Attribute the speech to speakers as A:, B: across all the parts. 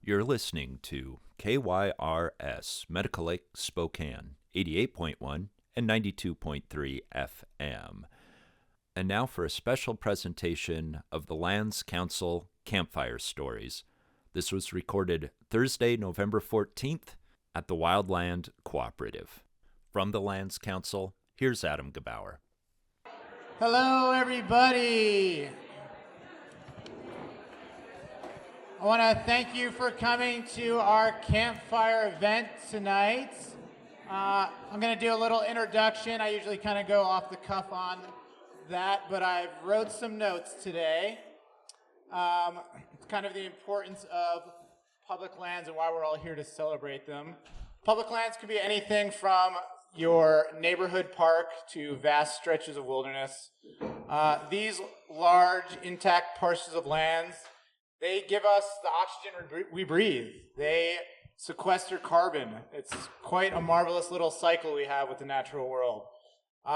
A: You're listening to KYRS Medical Lake Spokane, 88.1 and 92.3 FM. And now for a special presentation of the Lands Council Campfire Stories. This was recorded Thursday, November 14th at the Wildland Cooperative. From the Lands Council, here's Adam Gebauer.
B: Hello, everybody. I want to thank you for coming to our campfire event tonight. I'm going to do a little introduction. I usually kind of go off the cuff on that, but I wrote some notes today. It's kind of the importance of public lands and why we're all here to celebrate them. Public lands can be anything from your neighborhood park to vast stretches of wilderness. These large, intact parcels of lands, they give us the oxygen we breathe. They sequester carbon. It's quite a marvelous little cycle we have with the natural world.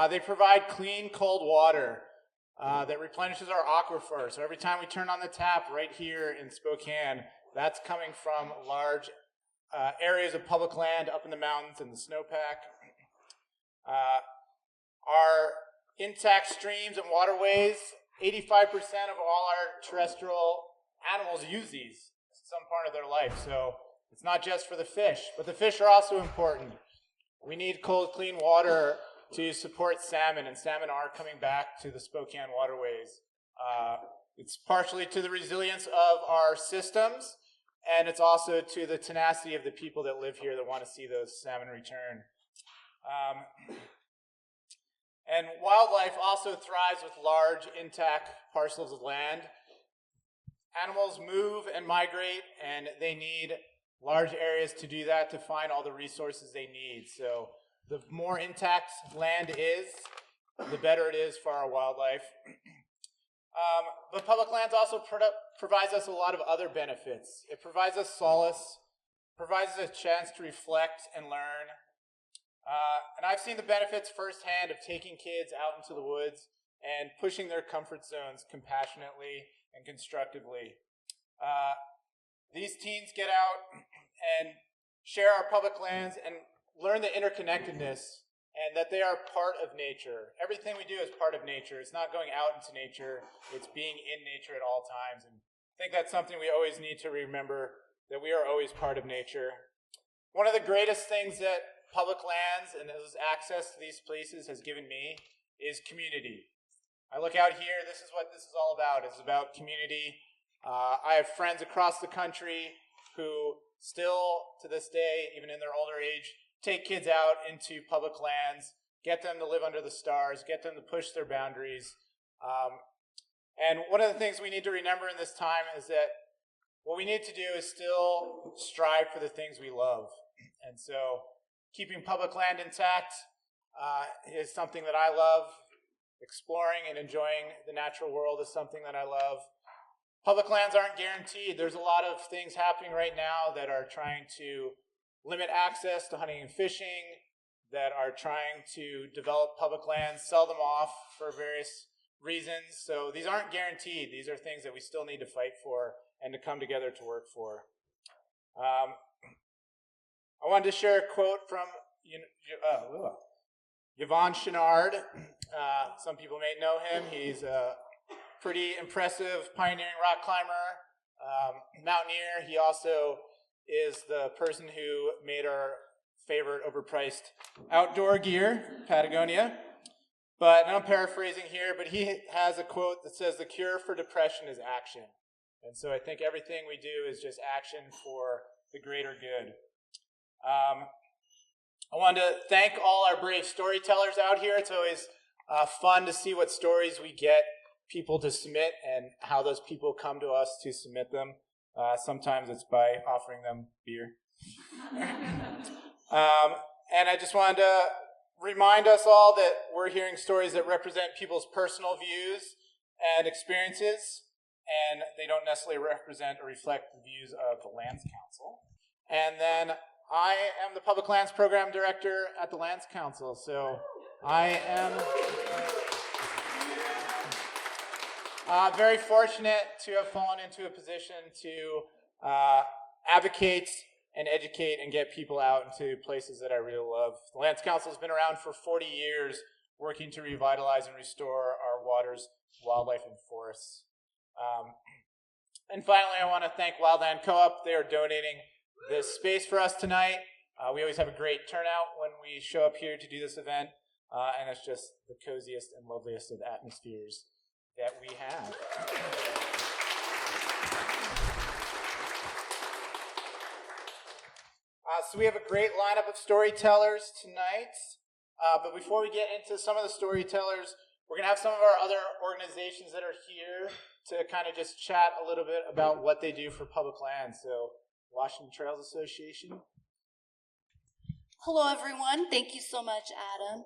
B: They provide clean, cold water that replenishes our aquifer. So every time we turn on the tap right here in Spokane, that's coming from large areas of public land up in the mountains and the snowpack. Our intact streams and waterways, 85% of all our terrestrial animals use these some part of their life. So it's not just for the fish, but the fish are also important. We need cold, clean water to support salmon, and salmon are coming back to the Spokane waterways. It's partially to the resilience of our systems, and it's also to the tenacity of the people that live here that want to see those salmon return. And wildlife also thrives with large, intact parcels of land. Animals move and migrate, and they need large areas to do that, to find all the resources they need. So the more intact land is, the better it is for our wildlife. But public lands also provides us a lot of other benefits. It provides us solace, provides us a chance to reflect and learn. And I've seen the benefits firsthand of taking kids out into the woods and pushing their comfort zones compassionately and constructively. These teens get out and share our public lands and learn the interconnectedness and that they are part of nature. Everything we do is part of nature. It's not going out into nature. It's being in nature at all times. And I think that's something we always need to remember, that we are always part of nature. One of the greatest things that public lands and access to these places has given me is community. I look out here, this is what this is all about. It's about community. I have friends across the country who still, to this day, even in their older age, take kids out into public lands, get them to live under the stars, get them to push their boundaries. And one of the things we need to remember in this time is that what we need to do is still strive for the things we love. And so keeping public land intact is something that I love. Exploring and enjoying the natural world is something that I love. Public lands aren't guaranteed. There's a lot of things happening right now that are trying to limit access to hunting and fishing, that are trying to develop public lands, sell them off for various reasons. So these aren't guaranteed. These are things that we still need to fight for and to come together to work for. I wanted to share a quote from Yvon Chouinard. Some people may know him. He's a pretty impressive pioneering rock climber, mountaineer. He also is the person who made our favorite overpriced outdoor gear, Patagonia. But, and I'm paraphrasing here, but he has a quote that says, "The cure for depression is action." And so I think everything we do is just action for the greater good. I wanted to thank all our brave storytellers out here. It's always fun to see what stories we get people to submit and how those people come to us to submit them. Sometimes it's by offering them beer. And I just wanted to remind us all that we're hearing stories that represent people's personal views and experiences, and they don't necessarily represent or reflect the views of the Lands Council. And then I am the Public Lands Program Director at the Lands Council, so I am very fortunate to have fallen into a position to advocate and educate and get people out into places that I really love. The Lands Council has been around for 40 years, working to revitalize and restore our waters, wildlife, and forests. And finally, I want to thank Wildland Co-op. They are donating this space for us tonight. We always have a great turnout when we show up here to do this event, and it's just the coziest and loveliest of atmospheres that we have. So we have a great lineup of storytellers tonight, but before we get into some of the storytellers, we're going to have some of our other organizations that are here to kind of just chat a little bit about what they do for public lands. So, Washington Trails Association.
C: Hello, everyone. Thank you so much, Adam.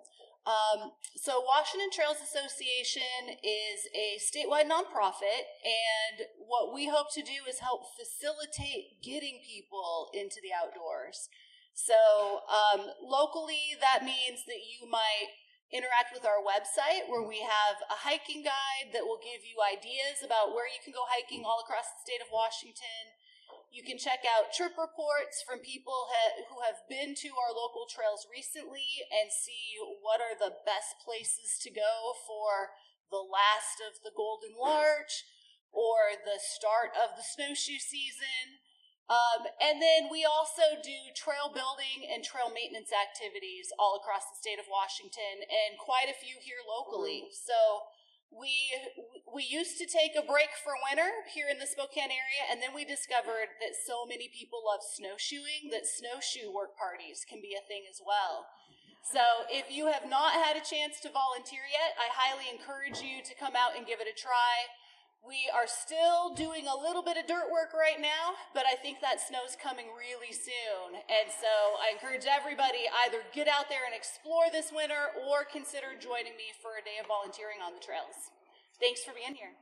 C: So Washington Trails Association is a statewide nonprofit, and what we hope to do is help facilitate getting people into the outdoors. So locally, that means that you might interact with our website, where we have a hiking guide that will give you ideas about where you can go hiking all across the state of Washington. You can check out trip reports from people who have been to our local trails recently and see what are the best places to go for the last of the Golden Larch or the start of the snowshoe season. And then we also do trail building and trail maintenance activities all across the state of Washington, and quite a few here locally. So we used to take a break for winter here in the Spokane area, and then we discovered that so many people love snowshoeing that snowshoe work parties can be a thing as well. So if you have not had a chance to volunteer yet, I highly encourage you to come out and give it a try. We are still doing a little bit of dirt work right now, but I think that snow's coming really soon. And so I encourage everybody either get out there and explore this winter or consider joining me for a day of volunteering on the trails. Thanks for being here.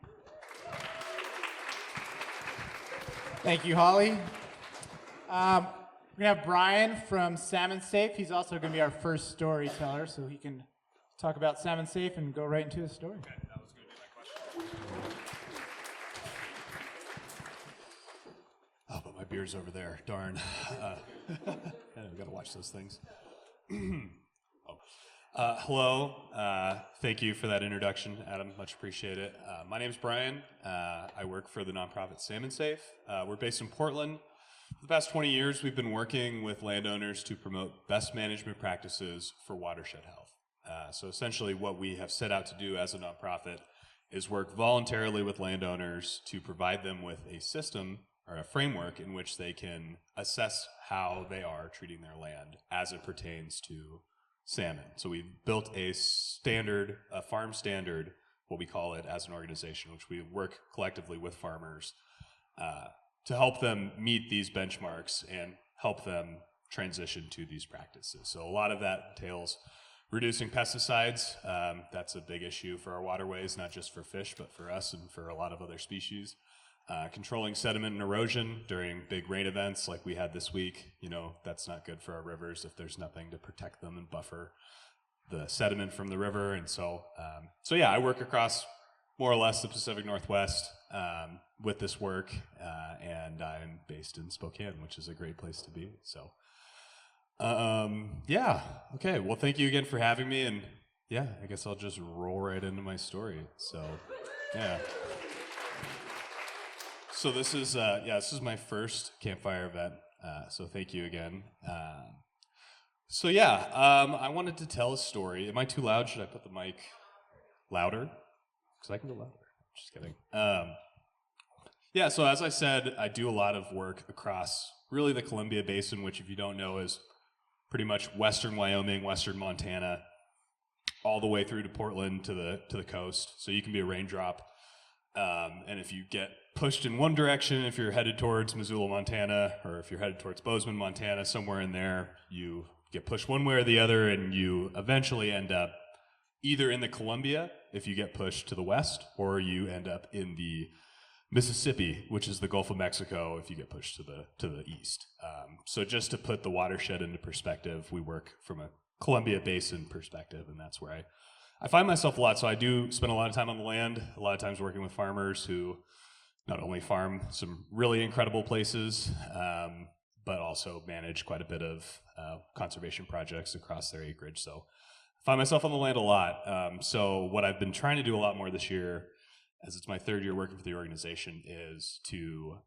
B: Thank you, Holly. We're going to have Brian from Salmon Safe. He's also going to be our first storyteller, so he can talk about Salmon Safe and go right into his story.
D: Okay, that was going to be my question. Oh, but my beer's over there. Darn. I've got to watch those things. Hello. Thank you for that introduction, Adam. Much appreciate it. My name's Brian. I work for the nonprofit Salmon Safe. We're based in Portland. For the past 20 years, we've been working with landowners to promote best management practices for watershed health. So essentially what we have set out to do as a nonprofit is work voluntarily with landowners to provide them with a system or a framework in which they can assess how they are treating their land as it pertains to salmon. So we've built a standard, a farm standard, what we call it as an organization, which we work collectively with farmers to help them meet these benchmarks and help them transition to these practices. So a lot of that entails reducing pesticides. That's a big issue for our waterways, not just for fish, but for us and for a lot of other species. Controlling sediment and erosion during big rain events like we had this week. You know, that's not good for our rivers if there's nothing to protect them and buffer the sediment from the river. And so yeah, I work across more or less the Pacific Northwest with this work, and I'm based in Spokane, which is a great place to be. So yeah, okay. Well, thank you again for having me, and yeah, I guess I'll just roll right into my story. So yeah. So this is my first Campfire event, so thank you again. I wanted to tell a story. Am I too loud? Should I put the mic louder? Because I can go louder. Just kidding. So as I said, I do a lot of work across really the Columbia Basin, which if you don't know is pretty much western Wyoming, western Montana, all the way through to Portland to the coast. So you can be a raindrop. And if you get pushed in one direction, if you're headed towards Missoula, Montana, or if you're headed towards Bozeman, Montana, somewhere in there, you get pushed one way or the other, and you eventually end up either in the Columbia, if you get pushed to the west, or you end up in the Mississippi, which is the Gulf of Mexico, if you get pushed to the east. So just to put the watershed into perspective, we work from a Columbia Basin perspective, and that's where I find myself a lot. So I do spend a lot of time on the land, a lot of times working with farmers who not only farm some really incredible places, but also manage quite a bit of conservation projects across their acreage. So I find myself on the land a lot. So what I've been trying to do a lot more this year, as it's my third year working for the organization, is to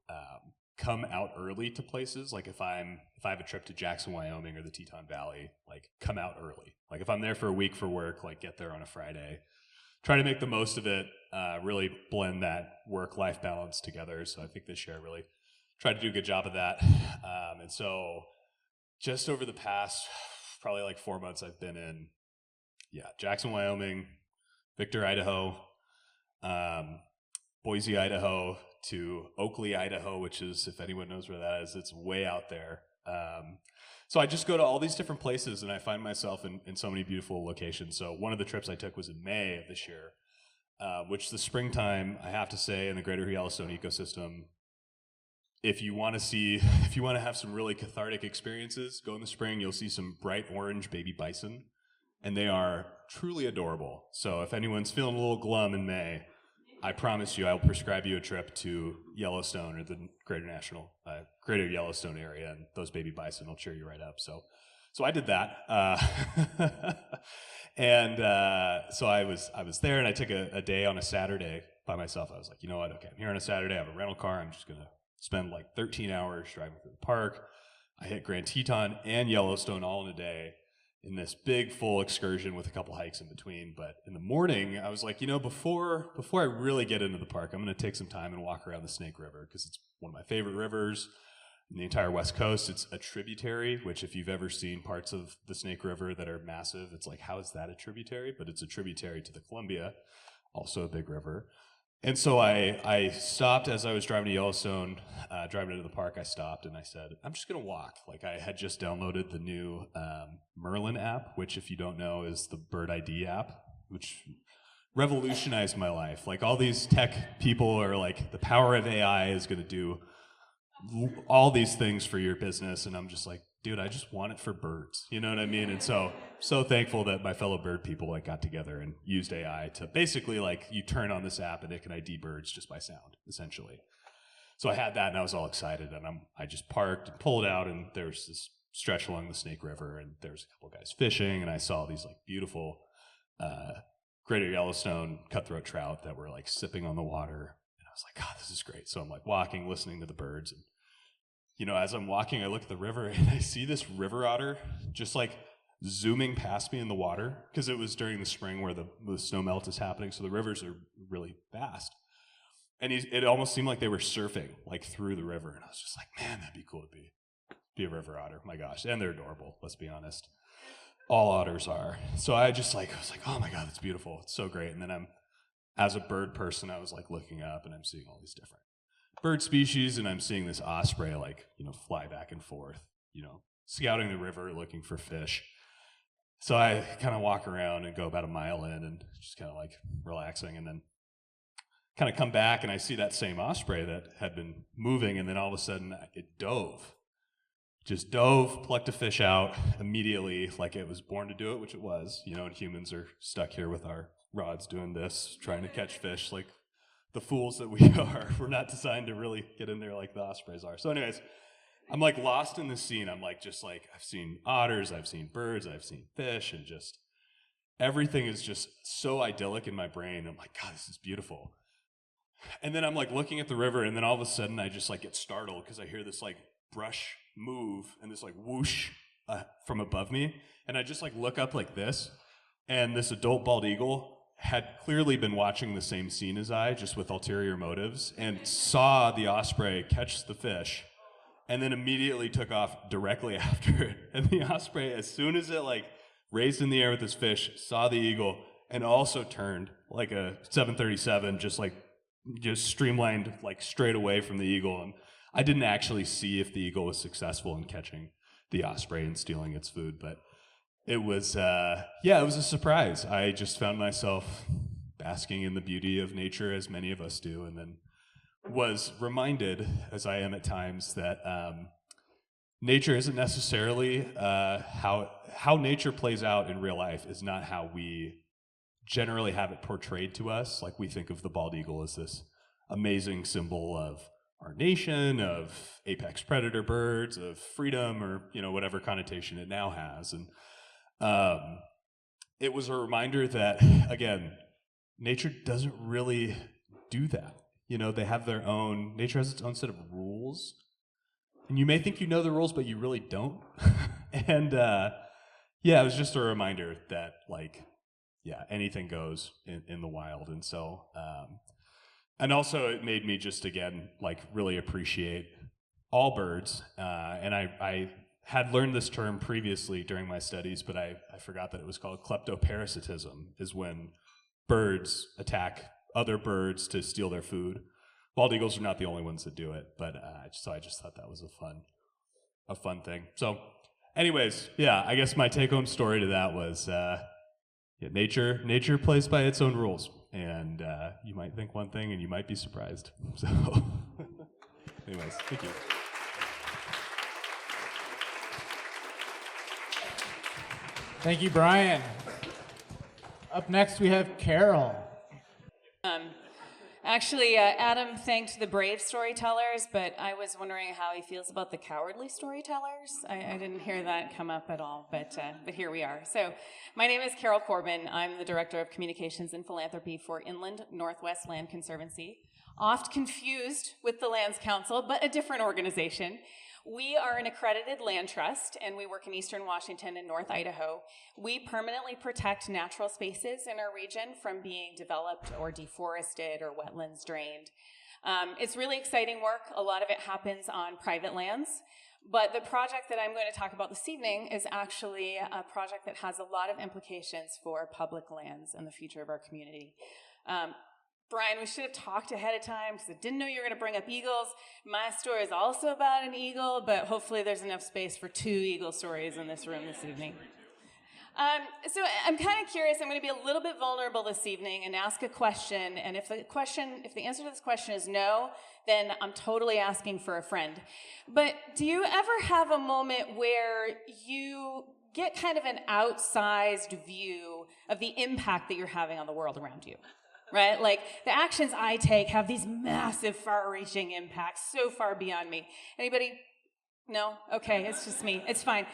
D: come out early to places. Like if I have a trip to Jackson, Wyoming, or the Teton Valley, like come out early. Like if I'm there for a week for work, like get there on a Friday. Try to make the most of it, really blend that work-life balance together. So I think this year I really tried to do a good job of that. And so just over the past probably like 4 months, I've been in, Jackson, Wyoming, Victor, Idaho, Boise, Idaho, to Oakley, Idaho, which is, if anyone knows where that is, it's way out there. So I just go to all these different places, and I find myself in so many beautiful locations. So one of the trips I took was in May of this year, which the springtime, I have to say, in the greater Yellowstone ecosystem, if you want to have some really cathartic experiences, go in the spring. You'll see some bright orange baby bison, and they are truly adorable. So if anyone's feeling a little glum in May, I promise you, I'll prescribe you a trip to Yellowstone or the greater Yellowstone area, and those baby bison will cheer you right up. So I did that, and so I was there, and I took a day on a Saturday by myself. I was like, you know what? Okay, I'm here on a Saturday. I have a rental car. I'm just gonna spend like 13 hours driving through the park. I hit Grand Teton and Yellowstone all in a day, in this big full excursion with a couple hikes in between. But in the morning, I was like, before I really get into the park, I'm going to take some time and walk around the Snake River, because it's one of my favorite rivers in the entire West Coast. It's a tributary, which if you've ever seen parts of the Snake River that are massive, it's like, how is that a tributary? But it's a tributary to the Columbia, also a big river. And so I stopped as I was driving to Yellowstone, driving into the park. I stopped and I said, I'm just going to walk. Like, I had just downloaded the new Merlin app, which, if you don't know, is the bird ID app, which revolutionized my life. Like, all these tech people are like, the power of AI is going to do all these things for your business. And I'm just like, dude, I just want it for birds. You know what I mean? And so thankful that my fellow bird people like got together and used AI to basically, like, you turn on this app and it can ID birds just by sound, essentially. So I had that and I was all excited, and I just parked and pulled out, and there was this stretch along the Snake River, and there was a couple guys fishing, and I saw these like beautiful greater Yellowstone cutthroat trout that were like sipping on the water. And I was like, God, this is great. So I'm like walking, listening to the birds, and as I'm walking, I look at the river and I see this river otter just like zooming past me in the water, because it was during the spring where the snow melt is happening, so the rivers are really vast. And it almost seemed like they were surfing like through the river, and I was just like, man, that'd be cool to be a river otter. My gosh, and they're adorable. Let's be honest, all otters are. So I was like, oh my God, that's beautiful. It's so great. And then as a bird person, I was like looking up, and I'm seeing all these different bird species, and I'm seeing this osprey like, fly back and forth, scouting the river, looking for fish. So I kind of walk around and go about a mile in and just kind of like relaxing, and then kind of come back and I see that same osprey that had been moving, and then all of a sudden it just dove, plucked a fish out immediately, like it was born to do it, which it was, and humans are stuck here with our rods doing this, trying to catch fish like the fools that we are. We're not designed to really get in there like the ospreys are. So anyways, I'm like lost in the scene. I'm like, just like, I've seen otters, I've seen birds, I've seen fish, and just everything is just so idyllic in my brain. I'm like, God, this is beautiful. And then I'm like looking at the river, and then all of a sudden I just like get startled because I hear this like brush move and this like whoosh from above me. And I just like look up like this, and this adult bald eagle had clearly been watching the same scene as I, just with ulterior motives, and saw the osprey catch the fish, and then immediately took off directly after it. And the osprey, as soon as it like raised in the air with this fish, saw the eagle, and also turned like a 737, just streamlined like straight away from the eagle. And I didn't actually see if the eagle was successful in catching the osprey and stealing its food, but it was, it was a surprise. I just found myself basking in the beauty of nature, as many of us do, and then was reminded, as I am at times, that nature isn't necessarily how nature plays out in real life is not how we generally have it portrayed to us. Like, we think of the bald eagle as this amazing symbol of our nation, of apex predator birds, of freedom, or whatever connotation it now has. And it was a reminder that, again, nature doesn't really do that. They have nature has its own set of rules. And you may think you know the rules, but you really don't. And it was just a reminder that, anything goes in the wild. And so, and also it made me just, again, really appreciate all birds. And I had learned this term previously during my studies, but I forgot that it was called kleptoparasitism, is when birds attack other birds to steal their food. Bald eagles are not the only ones that do it, but I just thought that was a fun thing. So anyways, I guess my take-home story to that was nature plays by its own rules, and you might think one thing and you might be surprised. So anyways, thank you.
B: Thank you, Brian. Up next, we have Carol.
E: Actually, Adam thanked the brave storytellers, but I was wondering how he feels about the cowardly storytellers. I didn't hear that come up at all, but here we are. So my name is Carol Corbin. I'm the Director of Communications and Philanthropy for Inland Northwest Land Conservancy, oft confused with the Lands Council, but a different organization. We are an accredited land trust, and we work in eastern Washington and North Idaho. We permanently protect natural spaces in our region from being developed or deforested or wetlands drained. It's really exciting work. A lot of it happens on private lands, but the project that I'm going to talk about this evening is actually a project that has a lot of implications for public lands and the future of our community. Brian, we should have talked ahead of time because I didn't know you were going to bring up eagles. My story is also about an eagle, but hopefully there's enough space for 2 eagle stories in this room this evening. So I'm kind of curious. I'm going to be a little bit vulnerable this evening and ask a question. And if the answer to this question is no, then I'm totally asking for a friend. But do you ever have a moment where you get kind of an outsized view of the impact that you're having on the world around you? Right? Like, the actions I take have these massive, far-reaching impacts so far beyond me. Anybody? No? Okay, it's just me. It's fine.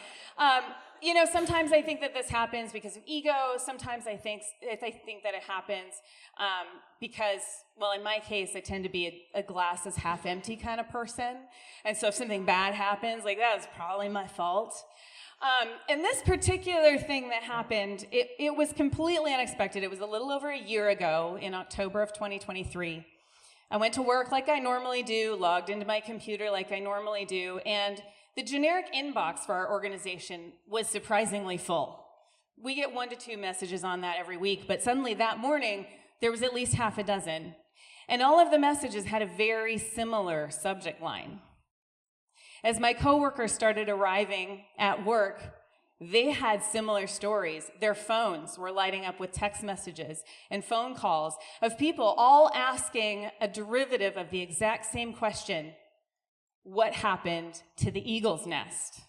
E: Sometimes I think that this happens because of ego. Sometimes I think that it happens because, well, in my case, I tend to be a glass is half empty kind of person. And so if something bad happens, that is probably my fault. And this particular thing that happened, it was completely unexpected. It was a little over a year ago in October of 2023. I went to work like I normally do, logged into my computer like I normally do, and the generic inbox for our organization was surprisingly full. We get 1 to 2 messages on that every week, but suddenly that morning, there was at least half a dozen. And all of the messages had a very similar subject line. As my coworkers started arriving at work, they had similar stories. Their phones were lighting up with text messages and phone calls of people all asking a derivative of the exact same question: what happened to the eagle's nest?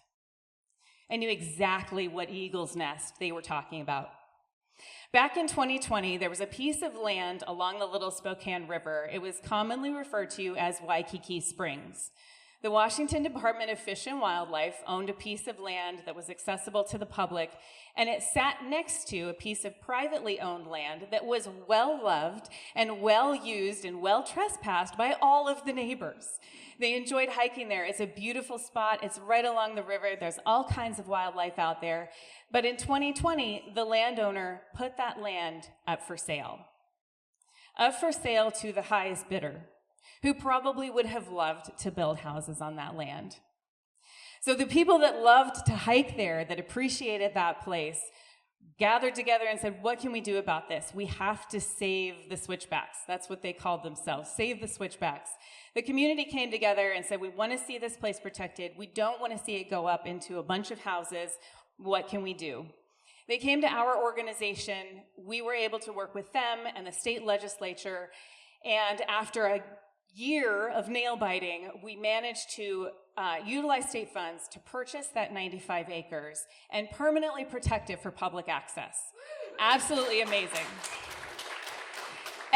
E: I knew exactly what eagle's nest they were talking about. Back in 2020, there was a piece of land along the Little Spokane River. It was commonly referred to as Waikiki Springs. The Washington Department of Fish and Wildlife owned a piece of land that was accessible to the public, and it sat next to a piece of privately owned land that was well-loved and well-used and well-trespassed by all of the neighbors. They enjoyed hiking there. It's a beautiful spot. It's right along the river. There's all kinds of wildlife out there. But in 2020, the landowner put that land up for sale. Up for sale to the highest bidder, who probably would have loved to build houses on that land. So the people that loved to hike there, that appreciated that place, gathered together and said, what can we do about this? We have to save the switchbacks. That's what they called themselves, save the switchbacks. The community came together and said, we want to see this place protected. We don't want to see it go up into a bunch of houses. What can we do? They came to our organization. We were able to work with them and the state legislature. And after a year of nail biting, we managed to utilize state funds to purchase that 95 acres and permanently protect it for public access. Absolutely amazing.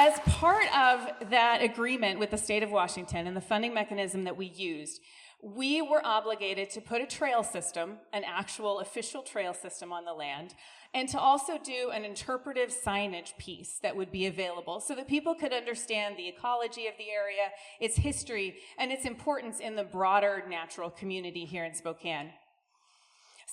E: as part of that agreement with the state of Washington and the funding mechanism that we used, we were obligated to put a trail system, an actual official trail system on the land, and to also do an interpretive signage piece that would be available so that people could understand the ecology of the area, its history, and its importance in the broader natural community here in Spokane.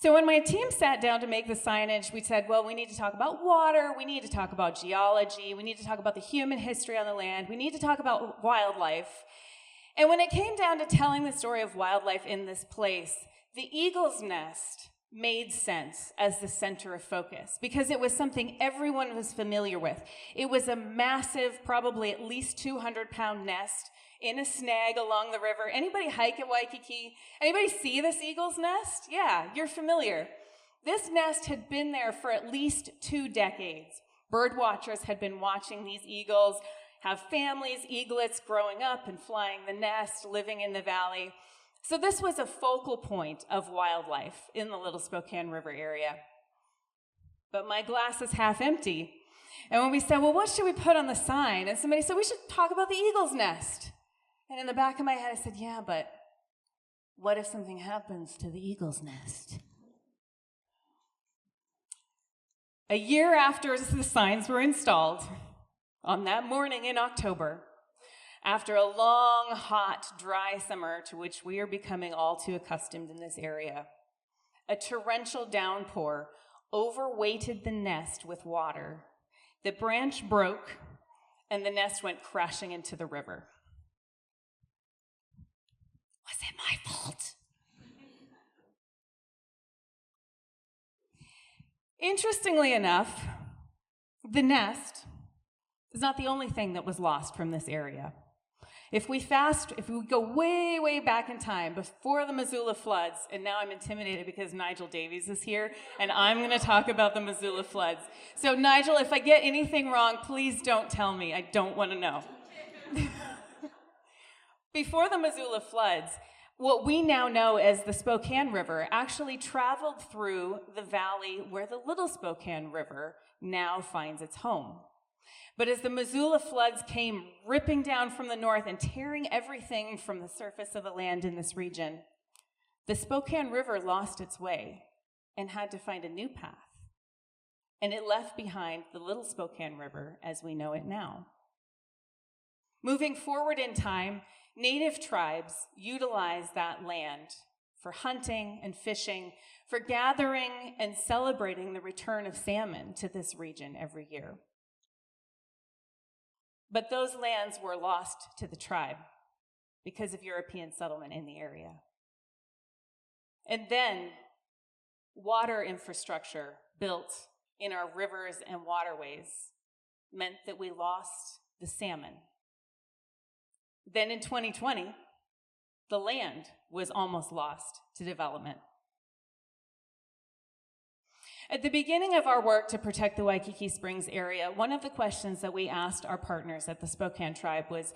E: So when my team sat down to make the signage, we said, well, we need to talk about water, we need to talk about geology, we need to talk about the human history on the land, we need to talk about wildlife. And when it came down to telling the story of wildlife in this place, the eagle's nest made sense as the center of focus because it was something everyone was familiar with. It was a massive, probably at least 200-pound nest in a snag along the river. Anybody hike at Waikiki? Anybody see this eagle's nest? Yeah, you're familiar. This nest had been there for at least 2 decades. Bird watchers had been watching these eagles have families, eaglets growing up and flying the nest, living in the valley. So this was a focal point of wildlife in the Little Spokane River area. But my glass is half empty. And when we said, well, what should we put on the sign? And somebody said, we should talk about the eagle's nest. And in the back of my head, I said, yeah, but what if something happens to the eagle's nest? A year after the signs were installed, on that morning in October, after a long, hot, dry summer to which we are becoming all too accustomed in this area, a torrential downpour overweighted the nest with water. The branch broke, and the nest went crashing into the river. Was it my fault? Interestingly enough, the nest is not the only thing that was lost from this area. If we go way, way back in time, before the Missoula floods, and now I'm intimidated because Nigel Davies is here, and I'm going to talk about the Missoula floods. So Nigel, if I get anything wrong, please don't tell me. I don't want to know. Before the Missoula floods, what we now know as the Spokane River actually traveled through the valley where the Little Spokane River now finds its home. But as the Missoula floods came ripping down from the north and tearing everything from the surface of the land in this region, the Spokane River lost its way and had to find a new path. And it left behind the Little Spokane River as we know it now. Moving forward in time, Native tribes utilized that land for hunting and fishing, for gathering and celebrating the return of salmon to this region every year. But those lands were lost to the tribe because of European settlement in the area. And then water infrastructure built in our rivers and waterways meant that we lost the salmon. Then in 2020, the land was almost lost to development. At the beginning of our work to protect the Waikiki Springs area, one of the questions that we asked our partners at the Spokane Tribe was,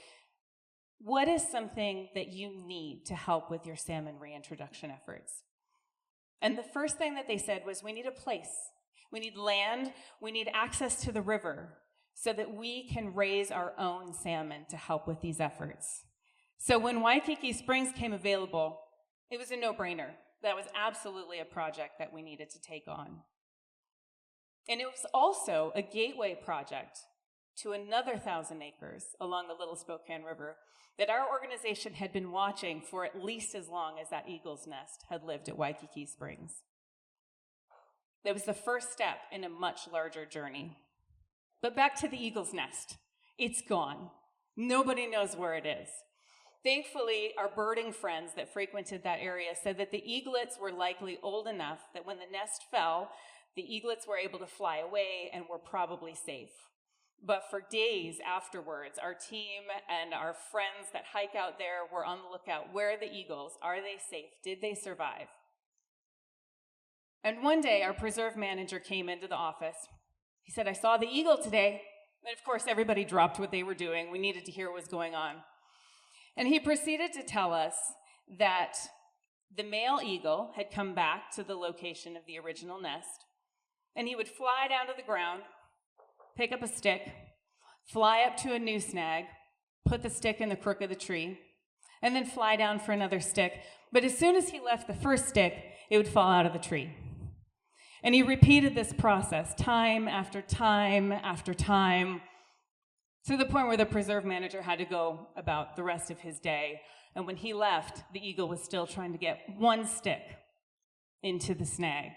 E: what is something that you need to help with your salmon reintroduction efforts? And the first thing that they said was, we need a place. We need land. We need access to the river so that we can raise our own salmon to help with these efforts. So when Waikiki Springs came available, it was a no-brainer. That was absolutely a project that we needed to take on. And it was also a gateway project to another 1,000 acres along the Little Spokane River that our organization had been watching for at least as long as that eagle's nest had lived at Waikiki Springs. That was the first step in a much larger journey. But back to the eagle's nest. It's gone. Nobody knows where it is. Thankfully, our birding friends that frequented that area said that the eaglets were likely old enough that when the nest fell, the eaglets were able to fly away and were probably safe. But for days afterwards, our team and our friends that hike out there were on the lookout. Where are the eagles? Are they safe? Did they survive? And one day, our preserve manager came into the office. He said, I saw the eagle today. And of course, everybody dropped what they were doing. We needed to hear what was going on. And he proceeded to tell us that the male eagle had come back to the location of the original nest, and he would fly down to the ground, pick up a stick, fly up to a new snag, put the stick in the crook of the tree, and then fly down for another stick. But as soon as he left the first stick, it would fall out of the tree. And he repeated this process time after time after time, to the point where the preserve manager had to go about the rest of his day. And when he left, the eagle was still trying to get one stick into the snag.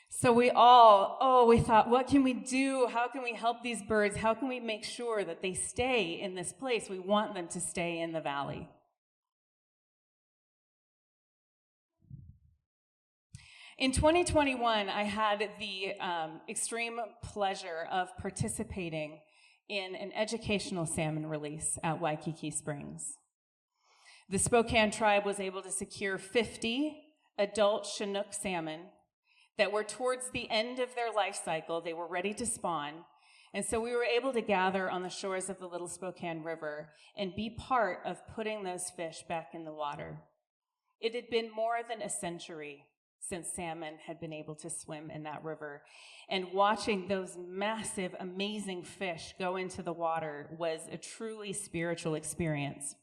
E: So we thought, what can we do? How can we help these birds? How can we make sure that they stay in this place? We want them to stay in the valley. In 2021, I had the extreme pleasure of participating in an educational salmon release at Waikiki Springs. The Spokane tribe was able to secure 50 adult Chinook salmon that were towards the end of their life cycle. They were ready to spawn. And so we were able to gather on the shores of the Little Spokane River and be part of putting those fish back in the water. It had been more than a century since salmon had been able to swim in that river. And watching those massive, amazing fish go into the water was a truly spiritual experience.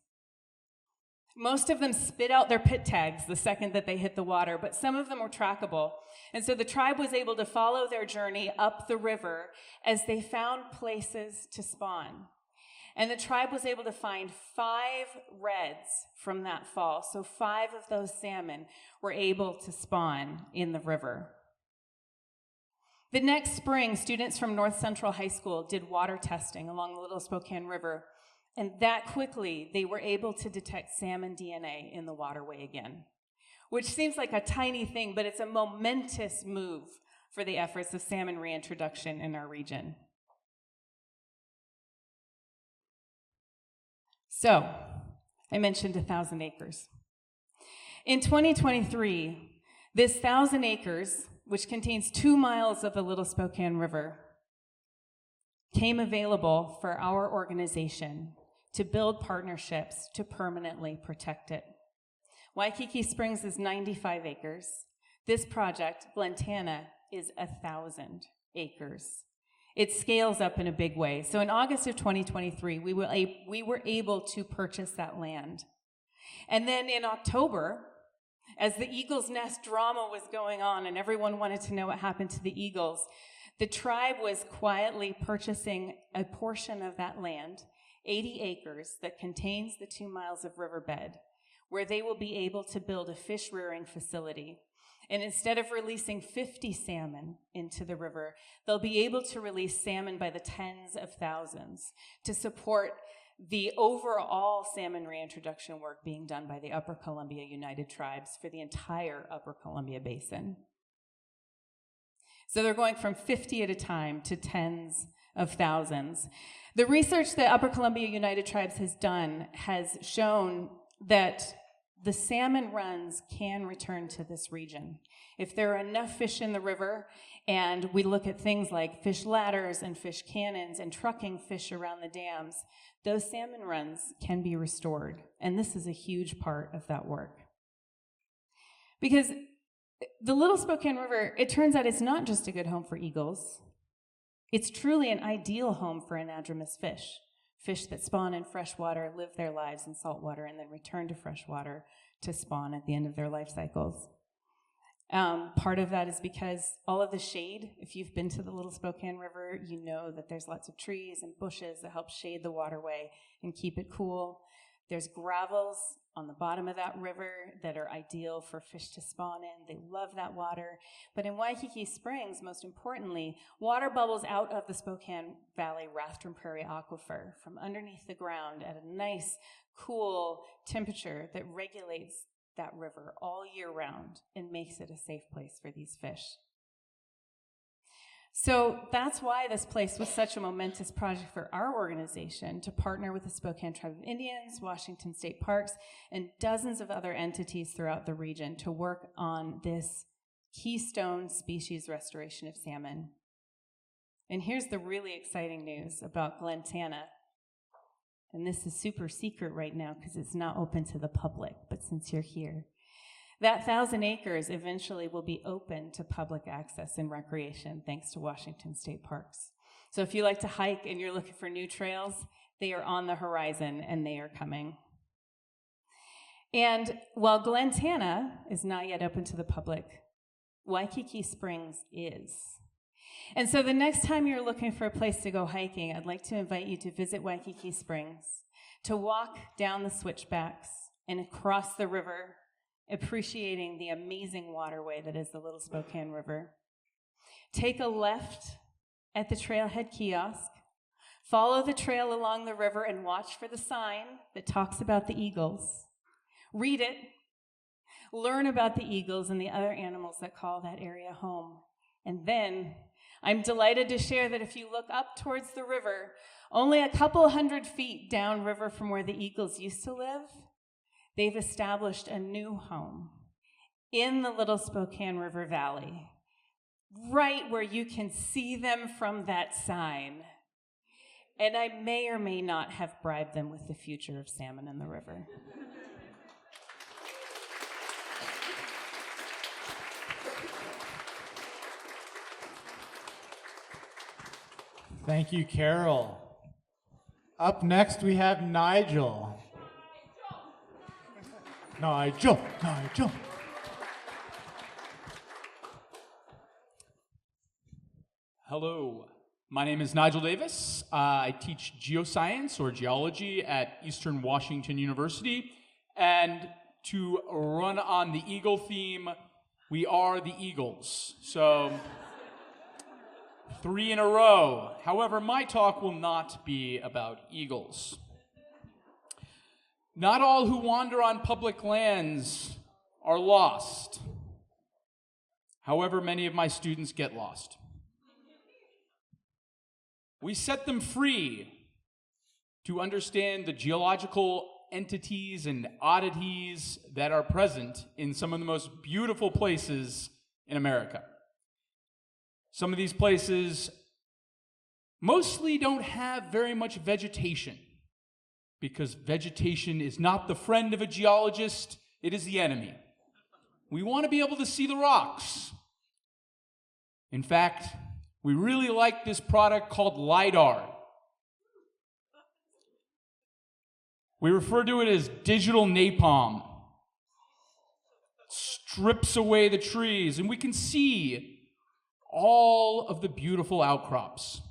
E: Most of them spit out their pit tags the second that they hit the water, but some of them were trackable. And so the tribe was able to follow their journey up the river as they found places to spawn. And the tribe was able to find 5 reds from that fall. So 5 of those salmon were able to spawn in the river. The next spring, students from North Central High School did water testing along the Little Spokane River. And that quickly, they were able to detect salmon DNA in the waterway again, which seems like a tiny thing, but it's a momentous move for the efforts of salmon reintroduction in our region. So, I mentioned 1,000 acres. In 2023, this 1,000 acres, which contains 2 miles of the Little Spokane River, came available for our organization to build partnerships to permanently protect it. Waikiki Springs is 95 acres. This project, Glen, Tana, is 1,000 acres. It scales up in a big way. So in August of 2023, we were able to purchase that land. And then in October, as the Eagle's Nest drama was going on and everyone wanted to know what happened to the eagles, the tribe was quietly purchasing a portion of that land, 80 acres, that contains the 2 miles of riverbed, where they will be able to build a fish rearing facility. And instead of releasing 50 salmon into the river, they'll be able to release salmon by the tens of thousands to support the overall salmon reintroduction work being done by the Upper Columbia United Tribes for the entire Upper Columbia Basin. So they're going from 50 at a time to tens of thousands. The research that Upper Columbia United Tribes has done has shown that the salmon runs can return to this region. If there are enough fish in the river, and we look at things like fish ladders and fish cannons and trucking fish around the dams, those salmon runs can be restored. And this is a huge part of that work. Because the Little Spokane River, it turns out it's not just a good home for eagles. It's truly an ideal home for anadromous fish. Fish that spawn in fresh water, live their lives in salt water, and then return to fresh water to spawn at the end of their life cycles. Part of that is because all of the shade, if you've been to the Little Spokane River, you know that there's lots of trees and bushes that help shade the waterway and keep it cool. There's gravels on the bottom of that river that are ideal for fish to spawn in. They love that water. But in Waikiki Springs, most importantly, water bubbles out of the Spokane Valley Rathdrum Prairie Aquifer from underneath the ground at a nice, cool temperature that regulates that river all year round and makes it a safe place for these fish. So that's why this place was such a momentous project for our organization to partner with the Spokane Tribe of Indians, Washington State Parks, and dozens of other entities throughout the region to work on this keystone species restoration of salmon. And here's the really exciting news about Glen, Tana. And this is super secret right now because it's not open to the public, but since you're here, that 1,000 acres eventually will be open to public access and recreation thanks to Washington State Parks. So if you like to hike and you're looking for new trails, they are on the horizon and they are coming. And while Glen Tana is not yet open to the public, Waikiki Springs is. And so the next time you're looking for a place to go hiking, I'd like to invite you to visit Waikiki Springs, to walk down the switchbacks and across the river, appreciating the amazing waterway that is the Little Spokane River. Take a left at the trailhead kiosk, follow the trail along the river and watch for the sign that talks about the eagles. Read it, learn about the eagles and the other animals that call that area home. And then I'm delighted to share that if you look up towards the river, only a couple hundred feet downriver from where the eagles used to live, they've established a new home in the Little Spokane River Valley, right where you can see them from that sign. And I may or may not have bribed them with the future of salmon in the river.
B: Thank you, Carol. Up next, we have Nigel. Nigel.
F: Hello, my name is Nigel Davis. I teach geoscience or geology at Eastern Washington University. And to run on the eagle theme, we are the Eagles. So 3 in a row. However, my talk will not be about eagles. Not all who wander on public lands are lost. However, many of my students get lost. We set them free to understand the geological entities and oddities that are present in some of the most beautiful places in America. Some of these places mostly don't have very much vegetation, because vegetation is not the friend of a geologist, it is the enemy. We want to be able to see the rocks. In fact, we really like this product called LiDAR. We refer to it as digital napalm. It strips away the trees, and we can see all of the beautiful outcrops.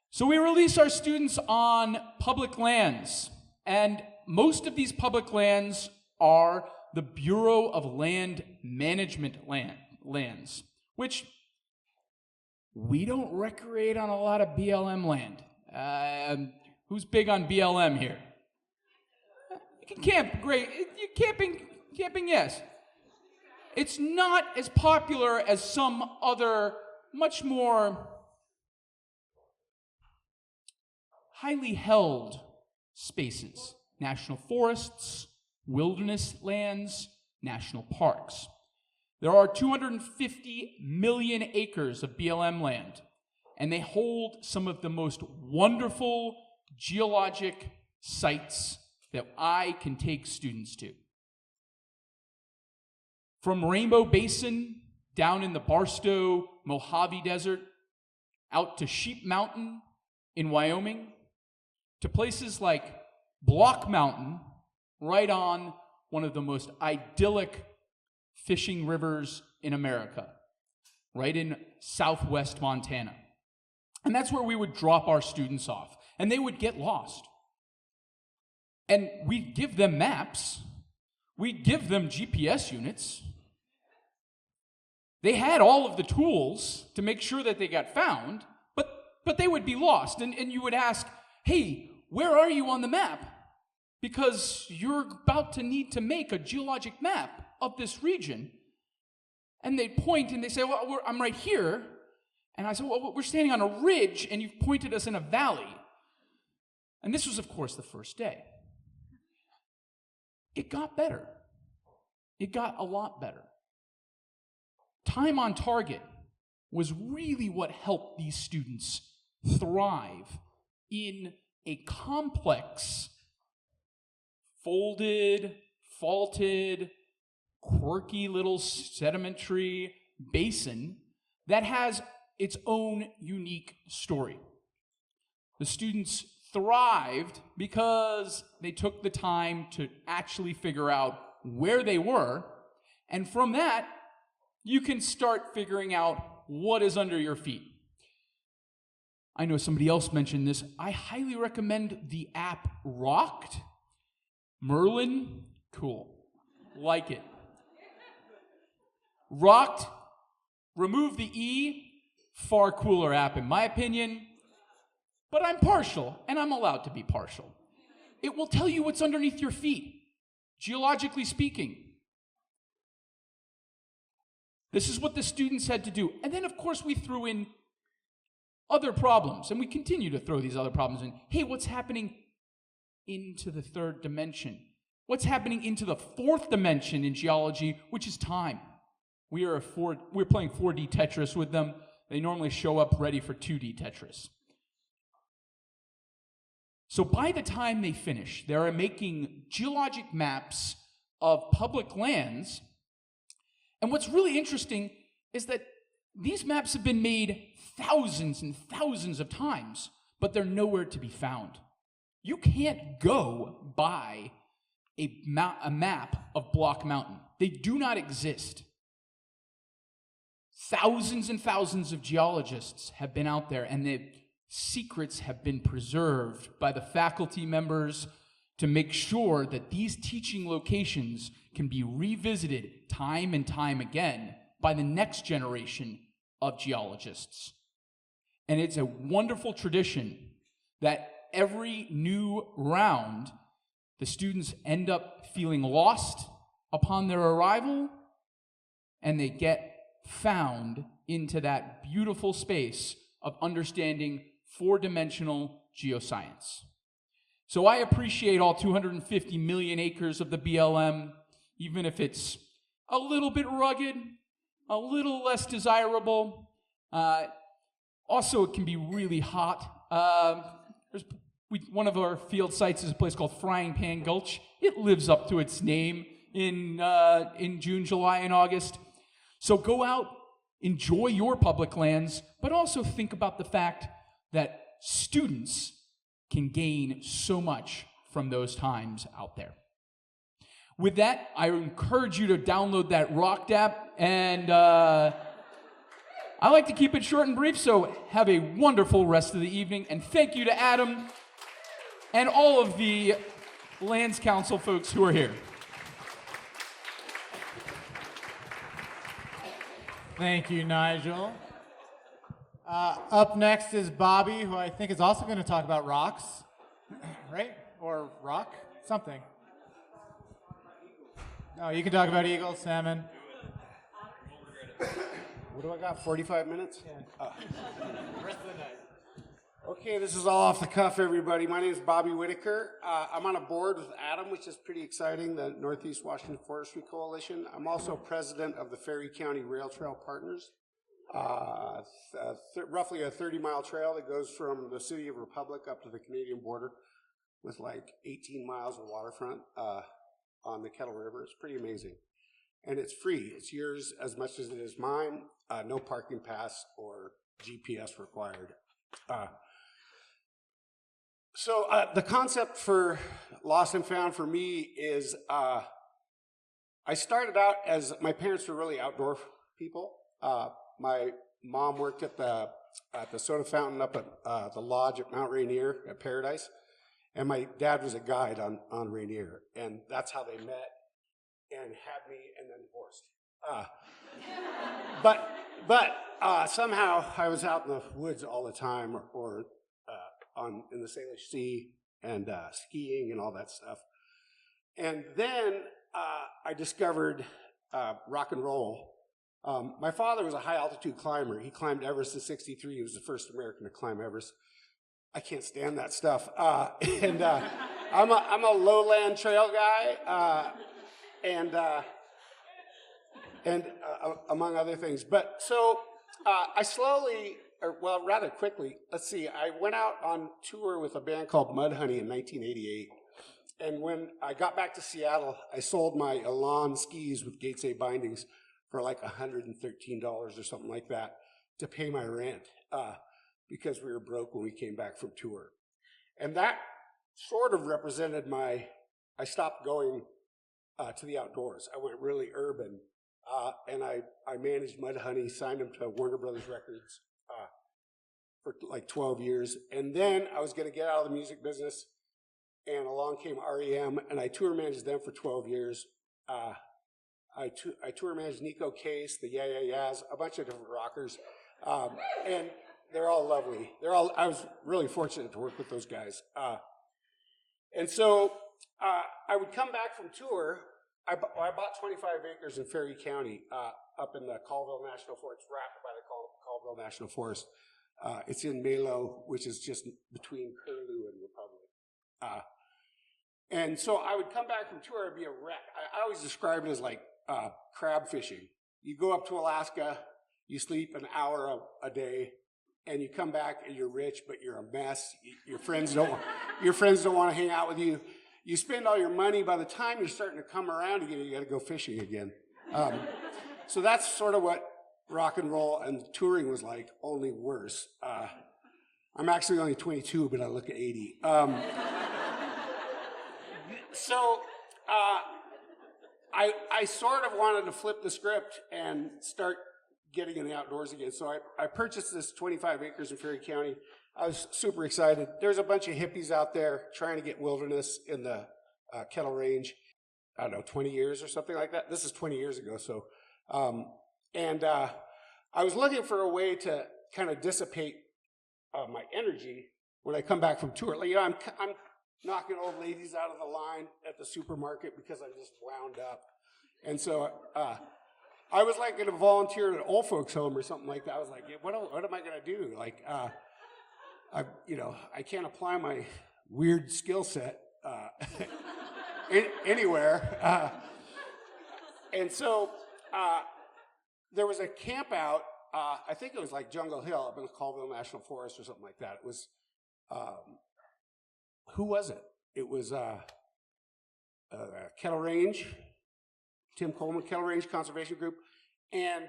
F: So we release our students on public lands, and most of these public lands are the Bureau of Land Management lands, which we don't recreate on a lot of BLM land. Who's big on BLM here? You can camp, great. Camping, yes. It's not as popular as some other, much more highly held spaces. National forests, wilderness lands, national parks. There are 250 million acres of BLM land, and they hold some of the most wonderful geologic sites that I can take students to. From Rainbow Basin down in the Barstow Mojave Desert, out to Sheep Mountain in Wyoming, to places like Block Mountain, right on one of the most idyllic fishing rivers in America, right in southwest Montana. And that's where we would drop our students off, and they would get lost. And we'd give them maps, we'd give them GPS units. They had all of the tools to make sure that they got found, but they would be lost. And you would ask, hey, where are you on the map? Because you're about to need to make a geologic map of this region. And they'd point and they say, well, I'm right here. And I said, well, we're standing on a ridge and you've pointed us in a valley. And this was, of course, the first day. It got better. It got a lot better. Time on target was really what helped these students thrive in a complex, folded, faulted, quirky little sedimentary basin that has its own unique story. The students thrived because they took the time to actually figure out where they were, and from that, you can start figuring out what is under your feet. I know somebody else mentioned this. I highly recommend the app Rocked. Merlin, cool. Like it. Rocked, remove the E, far cooler app in my opinion, but I'm partial, and I'm allowed to be partial. It will tell you what's underneath your feet, geologically speaking. This is what the students had to do. And then, of course, we threw in other problems, and we continue to throw these other problems in. Hey, what's happening into the third dimension? What's happening into the fourth dimension in geology, which is time? We're playing 4D Tetris with them. They normally show up ready for 2D Tetris. So by the time they finish, they are making geologic maps of public lands. And what's really interesting is that these maps have been made thousands and thousands of times, but they're nowhere to be found. You can't go buy a map of Block Mountain. They do not exist. Thousands and thousands of geologists have been out there, and the secrets have been preserved by the faculty members to make sure that these teaching locations can be revisited time and time again by the next generation of geologists. And it's a wonderful tradition that every new round, the students end up feeling lost upon their arrival, and they get found into that beautiful space of understanding four-dimensional geoscience. So I appreciate all 250 million acres of the BLM, even if it's a little bit rugged, a little less desirable. Also, it can be really hot. One of our field sites is a place called Frying Pan Gulch. It lives up to its name in June, July, and August. So go out, enjoy your public lands, but also think about the fact that students can gain so much from those times out there. With that, I encourage you to download that Rocked app, and I like to keep it short and brief, so have a wonderful rest of the evening, and thank you to Adam and all of the Lands Council folks who are here.
B: Thank you, Nigel. Up next is Bobby, who I think is also going to talk about rocks, right? Or rock? Something. No, you can talk about eagles, salmon.
G: What do I got, 45 minutes?
B: Yeah. Rest of the night.
G: Okay, this is all off the cuff, everybody. My name is Bobby Whitaker. I'm on a board with Adam, which is pretty exciting, the Northeast Washington Forestry Coalition. I'm also president of the Ferry County Rail Trail Partners, roughly a 30-mile trail that goes from the city of Republic up to the Canadian border with like 18 miles of waterfront on the Kettle River. It's pretty amazing. And it's free. It's yours as much as it is mine. No parking pass or GPS required. So the concept for Lost and Found for me is I started out as my parents were really outdoor people. My mom worked at the soda fountain up at the lodge at Mount Rainier at Paradise, and my dad was a guide on Rainier, and that's how they met and had me and then divorced. But somehow I was out in the woods all the time, or in the Salish Sea, and skiing and all that stuff. And then I discovered rock and roll. My father was a high altitude climber. He climbed Everest in '63. He was the first American to climb Everest. I can't stand that stuff. I'm a lowland trail guy, and among other things. But so I slowly, or rather quickly, let's see, I went out on tour with a band called Mudhoney in 1988. And when I got back to Seattle, I sold my Elan skis with Gates A bindings for like $113 or something like that. to pay my rent because we were broke when we came back from tour. And that sort of represented I stopped going to the outdoors. I went really urban, and I managed Mudhoney, signed him to Warner Brothers Records for like 12 years. And then I was going to get out of the music business, and along came REM, and I tour managed them for 12 years. I tour managed Nico Case, the Yeah Yeah Yeahs, a bunch of different rockers, and they're all lovely. I was really fortunate to work with those guys. And so I would come back from tour. I bought 25 acres in Ferry County, up in the Colville National Forest, wrapped by the Colville National Forest. It's in Malo, which is just between Curlew and Republic. And so I would come back from tour, I'd be a wreck. I always describe it as like crab fishing. You go up to Alaska, you sleep an hour a day, and you come back and you're rich, but you're a mess. Your friends don't want to hang out with you. You spend all your money. By the time you're starting to come around again, you got to go fishing again. So that's sort of what rock and roll and touring was like, only worse. I'm actually only 22, but I look 80. So I sort of wanted to flip the script and start getting in the outdoors again. So I purchased this 25 acres in Ferry County. I was super excited. There's a bunch of hippies out there trying to get wilderness in the Kettle Range. I don't know, 20 years or something like that. This is 20 years ago. So, I was looking for a way to kind of dissipate my energy when I come back from tour. Like, I'm knocking old ladies out of the line at the supermarket because I'm just wound up. And so I was like going to volunteer at an old folks home or something like that. I was like, yeah, what am I going to do? Like, I can't apply my weird skill set anywhere. And so there was a camp out, I think it was like Jungle Hill up in the Colville National Forest or something like that. It was, who was it? It was Kettle Range, Tim Coleman, Kettle Range Conservation Group. And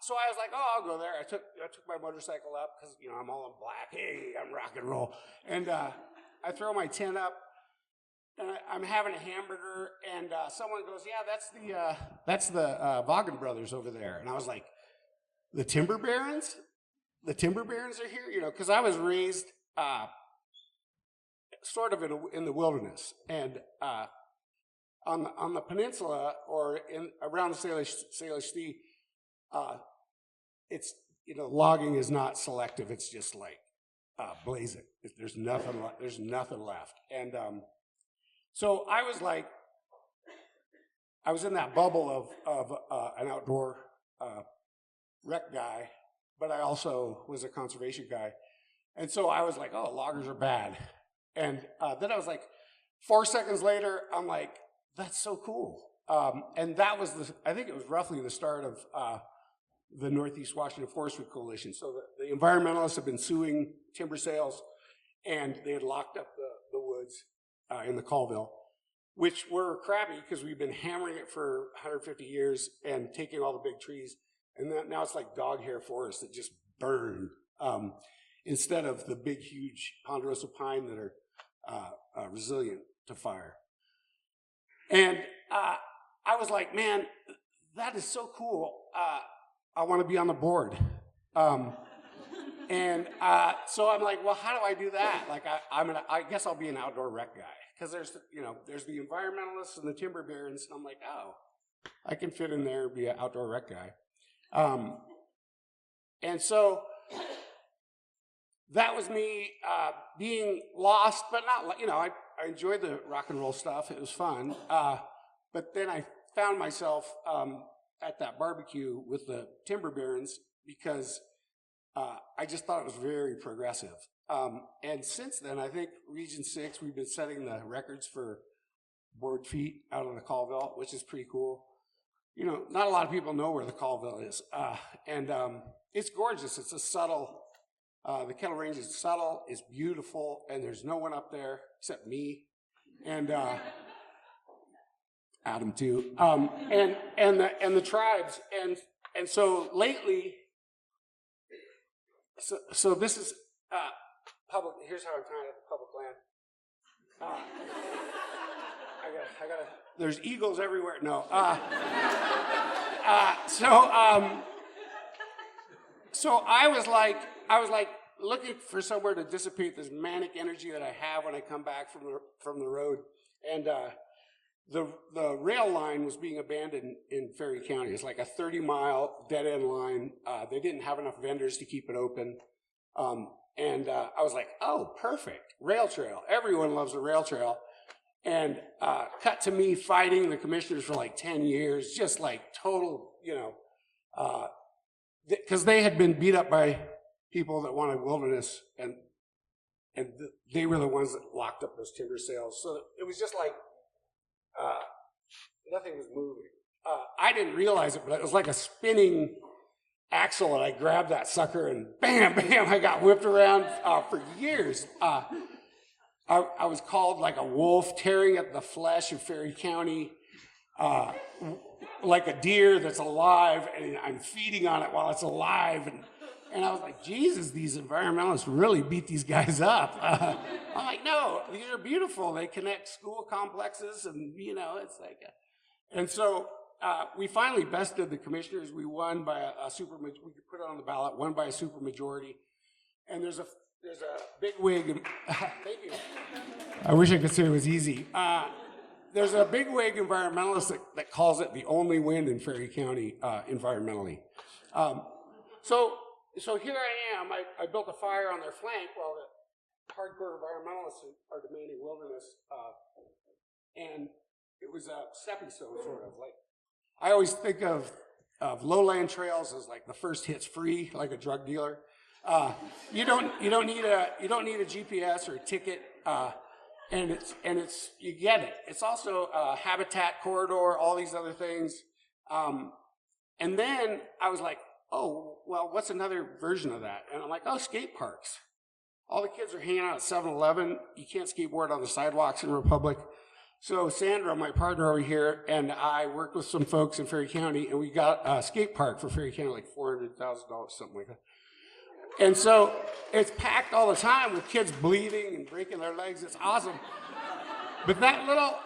G: so I was like, oh, I'll go there. I took my motorcycle up because, I'm all in black. Hey, I'm rock and roll. And I throw my tent up, and I'm having a hamburger, and someone goes, yeah, that's the Vaughan brothers over there. And I was like, the Timber Barons? The Timber Barons are here? Because I was raised sort of in the wilderness. And on the peninsula or around the Salish Sea, it's logging is not selective. It's just like blazing. There's nothing left. And so I was like, I was in that bubble of an outdoor rec guy, but I also was a conservation guy. And so I was like, oh, loggers are bad. And then I was like, 4 seconds later, I'm like, that's so cool. And that was I think it was roughly the start of the Northeast Washington Forestry Coalition. So the environmentalists have been suing timber sales, and they had locked up the woods in the Colville, which were crappy because we've been hammering it for 150 years and taking all the big trees. And now it's like dog hair forests that just burn instead of the big, huge ponderosa pine that are resilient to fire. And I was like, man, that is so cool. I want to be on the board. And so I'm like, well, how do I do that? Like, I guess I'll be an outdoor rec guy. Because there's the environmentalists and the timber barons. And I'm like, oh, I can fit in there and be an outdoor rec guy. And so that was me being lost, but not, I enjoyed the rock and roll stuff. It was fun. But then I found myself at that barbecue with the timber barons because I just thought it was very progressive. And since then, I think Region 6, we've been setting the records for board feet out of the Colville, which is pretty cool. Not a lot of people know where the Colville is. And it's gorgeous. It's a subtle, the Kettle Range is subtle, it's beautiful, and there's no one up there except me and Adam too. And the tribes. And so lately, So this is public. Here's how I'm tying it: public land. I gotta. There's eagles everywhere. No. So I was like looking for somewhere to dissipate this manic energy that I have when I come back from the road, and the rail line was being abandoned in Ferry County. It's like a 30-mile dead end line. They didn't have enough vendors to keep it open, and I was like, oh, perfect, rail trail. Everyone loves a rail trail. And cut to me fighting the commissioners for like 10 years, just like total, because they had been beat up by people that wanted wilderness, and they were the ones that locked up those timber sales. So it was just like nothing was moving. I didn't realize it, but it was like a spinning axle, and I grabbed that sucker, and bam, bam, I got whipped around for years. I was called like a wolf tearing at the flesh of Ferry County, like a deer that's alive, and I'm feeding on it while it's alive. And I was like, Jesus, these environmentalists really beat these guys up. I'm like, no, these are beautiful. They connect school complexes, and it's like, and so we finally bested the commissioners. We won by a super. We put it on the ballot, won by a super majority, and there's a big wig. Thank you. I wish I could say it was easy. There's a big wig environmentalist that calls it the only win in Ferry County environmentally. So here I am. I built a fire on their flank while the hardcore environmentalists are demanding wilderness. And it was a stepping stone, sort of. Like, I always think of lowland trails as like the first hit's free, like a drug dealer. You don't need a GPS or a ticket, and it's you get it. It's also a habitat corridor, all these other things, and then I was like, oh well, what's another version of that? And I'm like, oh, skate parks. All the kids are hanging out at 7-Eleven. You can't skateboard on the sidewalks in Republic. So Sandra, my partner over here, and I worked with some folks in Ferry County, and we got a skate park for Ferry County, like $400,000, something like that. And so it's packed all the time with kids bleeding and breaking their legs. It's awesome. But that little,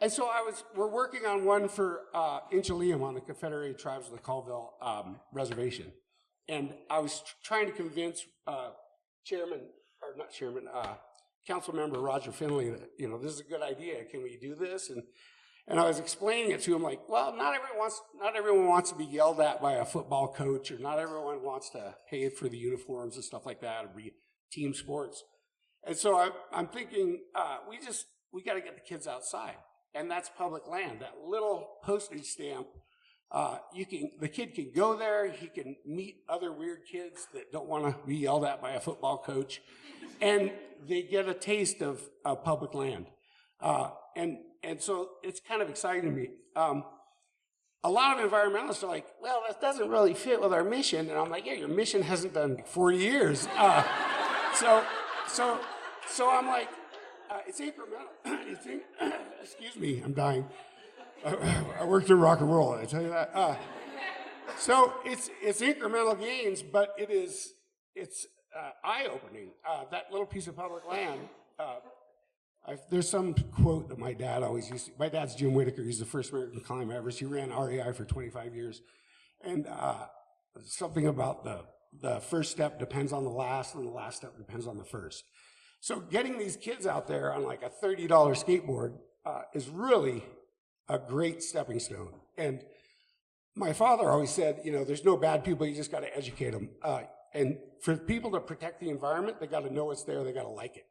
G: and so we're working on one for Inchelium on the Confederated Tribes of the Colville Reservation. And I was trying to convince Council Member Roger Finley that, this is a good idea. Can we do this? And I was explaining it to him like, well, not everyone wants to be yelled at by a football coach, or not everyone wants to pay for the uniforms and stuff like that, or be team sports. And so I'm thinking, we got to get the kids outside, and that's public land. That little postage stamp, the kid can go there. He can meet other weird kids that don't want to be yelled at by a football coach, and they get a taste of public land. And so it's kind of exciting to me. A lot of environmentalists are like, well, that doesn't really fit with our mission. And I'm like, yeah, your mission hasn't done 40 years. So I'm like, it's incremental. Excuse me, I'm dying. I worked in rock and roll, I tell you that. So it's incremental gains, but it's eye-opening. That little piece of public land, there's some quote that my dad always used to. My dad's Jim Whitaker. He's the first American climb Everest. He ran REI for 25 years. And something about the first step depends on the last, and the last step depends on the first. So getting these kids out there on like a $30 skateboard is really a great stepping stone. And my father always said, there's no bad people. You just got to educate them. And for people to protect the environment, they got to know it's there. They got to like it.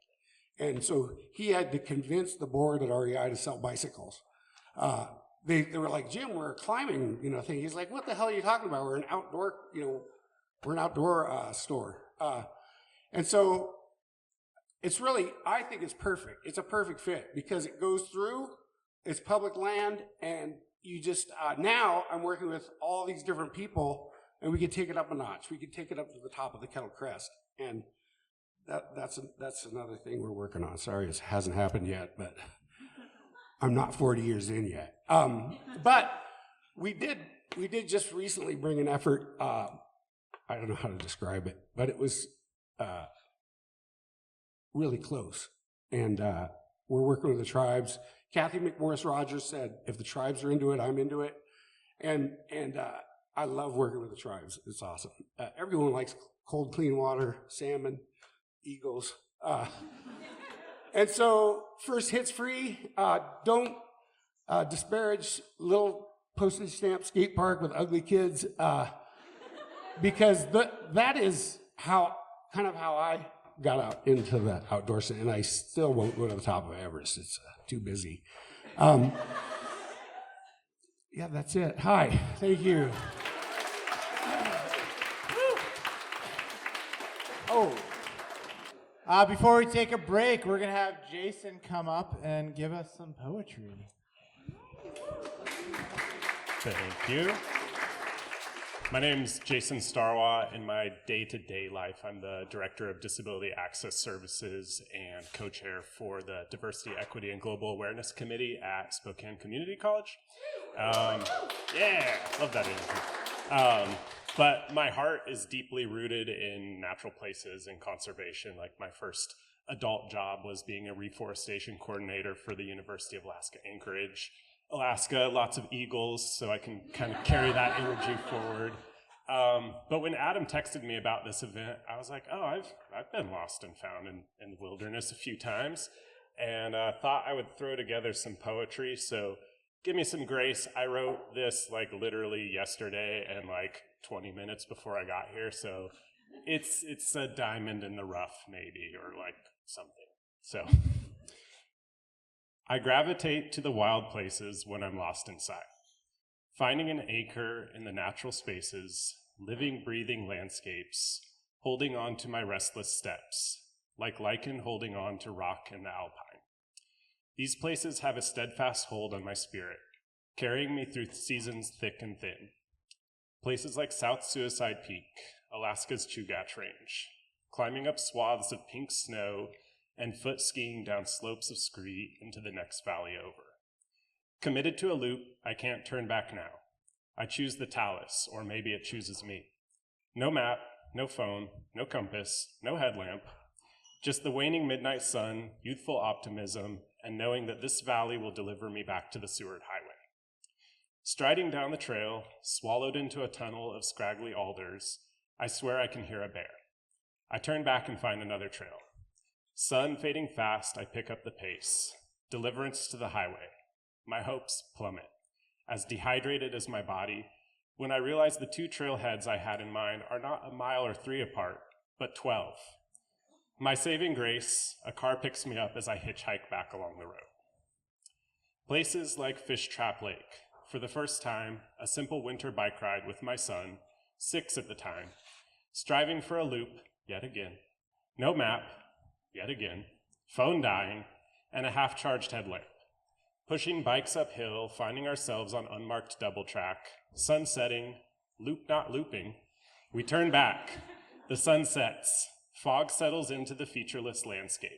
G: And so he had to convince the board at REI to sell bicycles. They were like, Jim, we're a climbing, thing. He's like, what the hell are you talking about? We're an outdoor, store. And so it's really, I think it's perfect. It's a perfect fit because it goes through, it's public land, and you just, now I'm working with all these different people, and we can take it up a notch. We can take it up to the top of the Kettle Crest. And that's another thing we're working on. Sorry, it hasn't happened yet, but I'm not 40 years in yet. But we did just recently bring an effort. I don't know how to describe it, but it was really close. And we're working with the tribes. Kathy McMorris Rogers said, if the tribes are into it, I'm into it. And I love working with the tribes. It's awesome. Everyone likes cold, clean water, salmon, eagles. And so, first hits free. Don't disparage little postage stamp skate park with ugly kids, because that is how I got out into the outdoors, and I still won't go to the top of Everest. It's too busy. Yeah, that's it. Hi, thank you.
B: Oh, before we take a break, we're going to have Jason come up and give us some poetry.
H: Thank you. My name's Jason Starwa. In my day-to-day life, I'm the Director of Disability Access Services and co-chair for the Diversity, Equity, and Global Awareness Committee at Spokane Community College. Yeah, love that energy. But my heart is deeply rooted in natural places and conservation. Like, my first adult job was being a reforestation coordinator for the University of Alaska Anchorage, Alaska, lots of eagles, so I can kind of carry that energy forward. But when Adam texted me about this event, I was like, oh, I've been lost and found in the wilderness a few times, and thought I would throw together some poetry. So give me some grace. I wrote this like literally yesterday and like 20 minutes before I got here, so it's a diamond in the rough maybe, or like something. So I gravitate to the wild places when I'm lost inside, finding an anchor in the natural spaces, living, breathing landscapes, holding on to my restless steps, like lichen holding on to rock in the alpine. These places have a steadfast hold on my spirit, carrying me through seasons thick and thin. Places like South Suicide Peak, Alaska's Chugach Range, climbing up swaths of pink snow and foot skiing down slopes of scree into the next valley over. Committed to a loop, I can't turn back now. I choose the talus, or maybe it chooses me. No map, no phone, no compass, no headlamp, just the waning midnight sun, youthful optimism, and knowing that this valley will deliver me back to the Seward Highway. Striding down the trail, swallowed into a tunnel of scraggly alders, I swear I can hear a bear. I turn back and find another trail. Sun fading fast, I pick up the pace. Deliverance to the highway. My hopes plummet, as dehydrated as my body, when I realize the two trailheads I had in mind are not a mile or 3 apart, but 12. My saving grace, a car picks me up as I hitchhike back along the road. Places like Fish Trap Lake. For the first time, a simple winter bike ride with my son, 6 at the time, striving for a loop, yet again. No map, yet again. Phone dying, and a half-charged headlamp. Pushing bikes uphill, finding ourselves on unmarked double track. Sun setting, loop not looping. We turn back. The sun sets. Fog settles into the featureless landscape.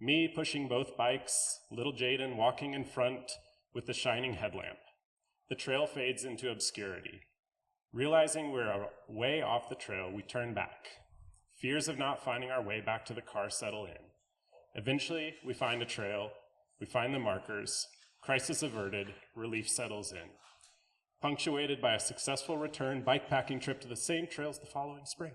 H: Me pushing both bikes, little Jaden walking in front with the shining headlamp. The trail fades into obscurity. Realizing we're way off the trail, we turn back. Fears of not finding our way back to the car settle in. Eventually, we find a trail, we find the markers, crisis averted, relief settles in. Punctuated by a successful return bikepacking trip to the same trails the following spring.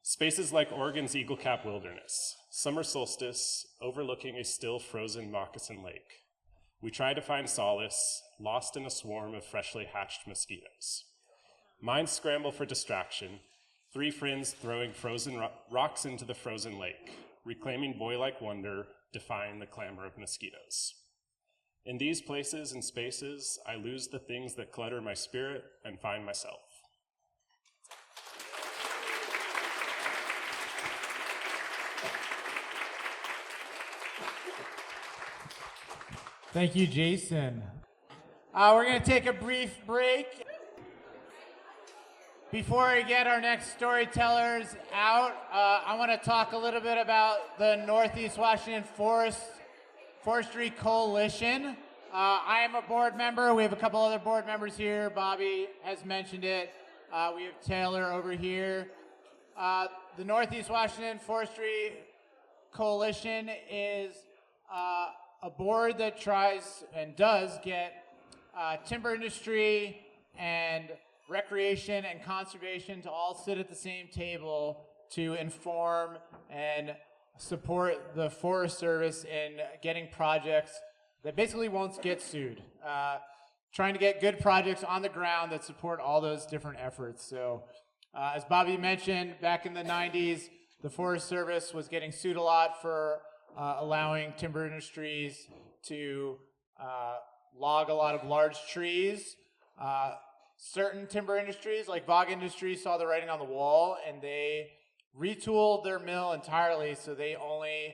H: Spaces like Oregon's Eagle Cap Wilderness, summer solstice, overlooking a still frozen moccasin lake. We try to find solace, lost in a swarm of freshly hatched mosquitoes. Minds scramble for distraction, 3 friends throwing frozen rocks into the frozen lake, reclaiming boy-like wonder, defying the clamor of mosquitoes. In these places and spaces, I lose the things that clutter my spirit and find myself.
B: Thank you, Jason. We're going to take a brief break. Before I get our next storytellers out, I want to talk a little bit about the Northeast Washington Forestry Coalition. I am a board member. We have a couple other board members here. Bobby has mentioned it. We have Taylor over here. The Northeast Washington Forestry Coalition is a board that tries and does get timber industry and recreation and conservation to all sit at the same table to inform and support the Forest Service in getting projects that basically won't get sued. Trying to get good projects on the ground that support all those different efforts. So as Bobby mentioned, back in the 90s, the Forest Service was getting sued a lot for allowing timber industries to log a lot of large trees. Certain timber industries, like Bog Industries, saw the writing on the wall, and they retooled their mill entirely so they only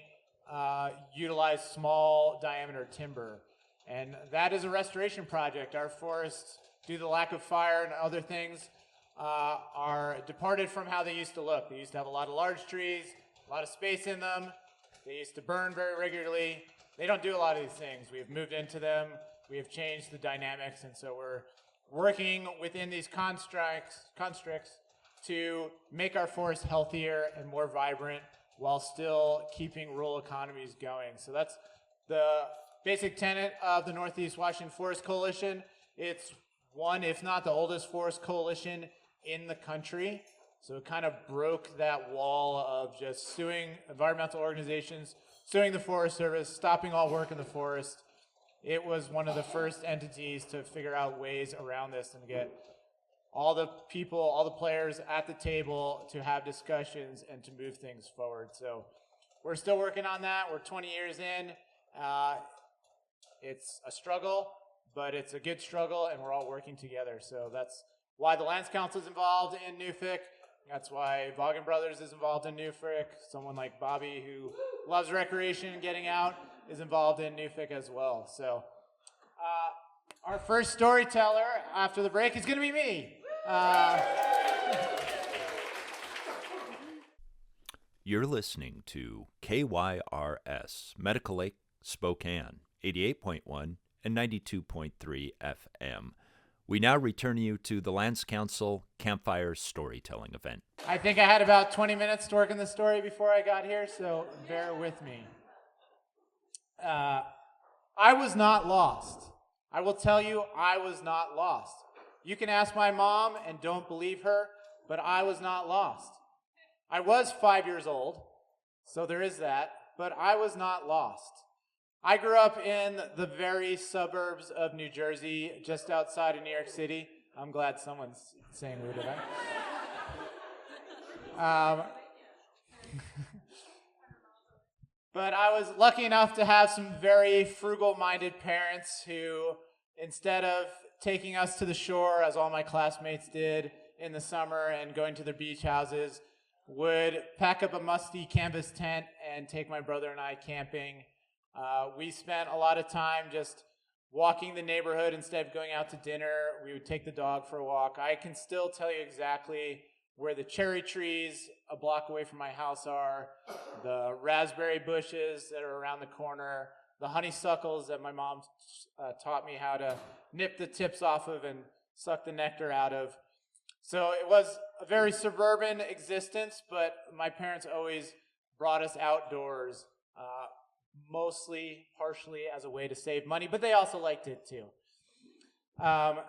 B: utilize small diameter timber. And that is a restoration project. Our forests, due to the lack of fire and other things, are departed from how they used to look. They used to have a lot of large trees, a lot of space in them. They used to burn very regularly. They don't do a lot of these things. We have moved into them. We have changed the dynamics, and so we're working within these constructs to make our forests healthier and more vibrant while still keeping rural economies going. So that's the basic tenet of the Northeast Washington Forest Coalition. It's one, if not the oldest forest coalition in the country. So it kind of broke that wall of just suing environmental organizations, suing the Forest Service, stopping all work in the forest. It was one of the first entities to figure out ways around this and get all the people, all the players at the table to have discussions and to move things forward. So we're still working on that. We're 20 years in. It's a struggle, but it's a good struggle, and we're all working together. So that's why the Lands Council is involved in NUFIC. That's why Vaughan Brothers is involved in NUFIC. Someone like Bobby, who loves recreation and getting out, is involved in NUFIC as well. So our first storyteller after the break is going to be me.
A: You're listening to KYRS, Medical Lake, Spokane, 88.1 and 92.3 FM. We now return you to the Lands Council Campfire Storytelling event.
B: I think I had about 20 minutes to work on the story before I got here, so bear with me. I was not lost. I will tell you, I was not lost. You can ask my mom and don't believe her, but I was not lost. I was 5 years old, so there is that, but I was not lost. I grew up in the very suburbs of New Jersey, just outside of New York City. I'm glad someone's saying woo to that. But I was lucky enough to have some very frugal-minded parents who, instead of taking us to the shore, as all my classmates did in the summer, and going to their beach houses, would pack up a musty canvas tent and take my brother and I camping. We spent a lot of time just walking the neighborhood instead of going out to dinner. We would take the dog for a walk. I can still tell you exactly where the cherry trees a block away from my house are, the raspberry bushes that are around the corner, the honeysuckles that my mom taught me how to nip the tips off of and suck the nectar out of. So it was a very suburban existence, but my parents always brought us outdoors, mostly, partially as a way to save money, but they also liked it too. I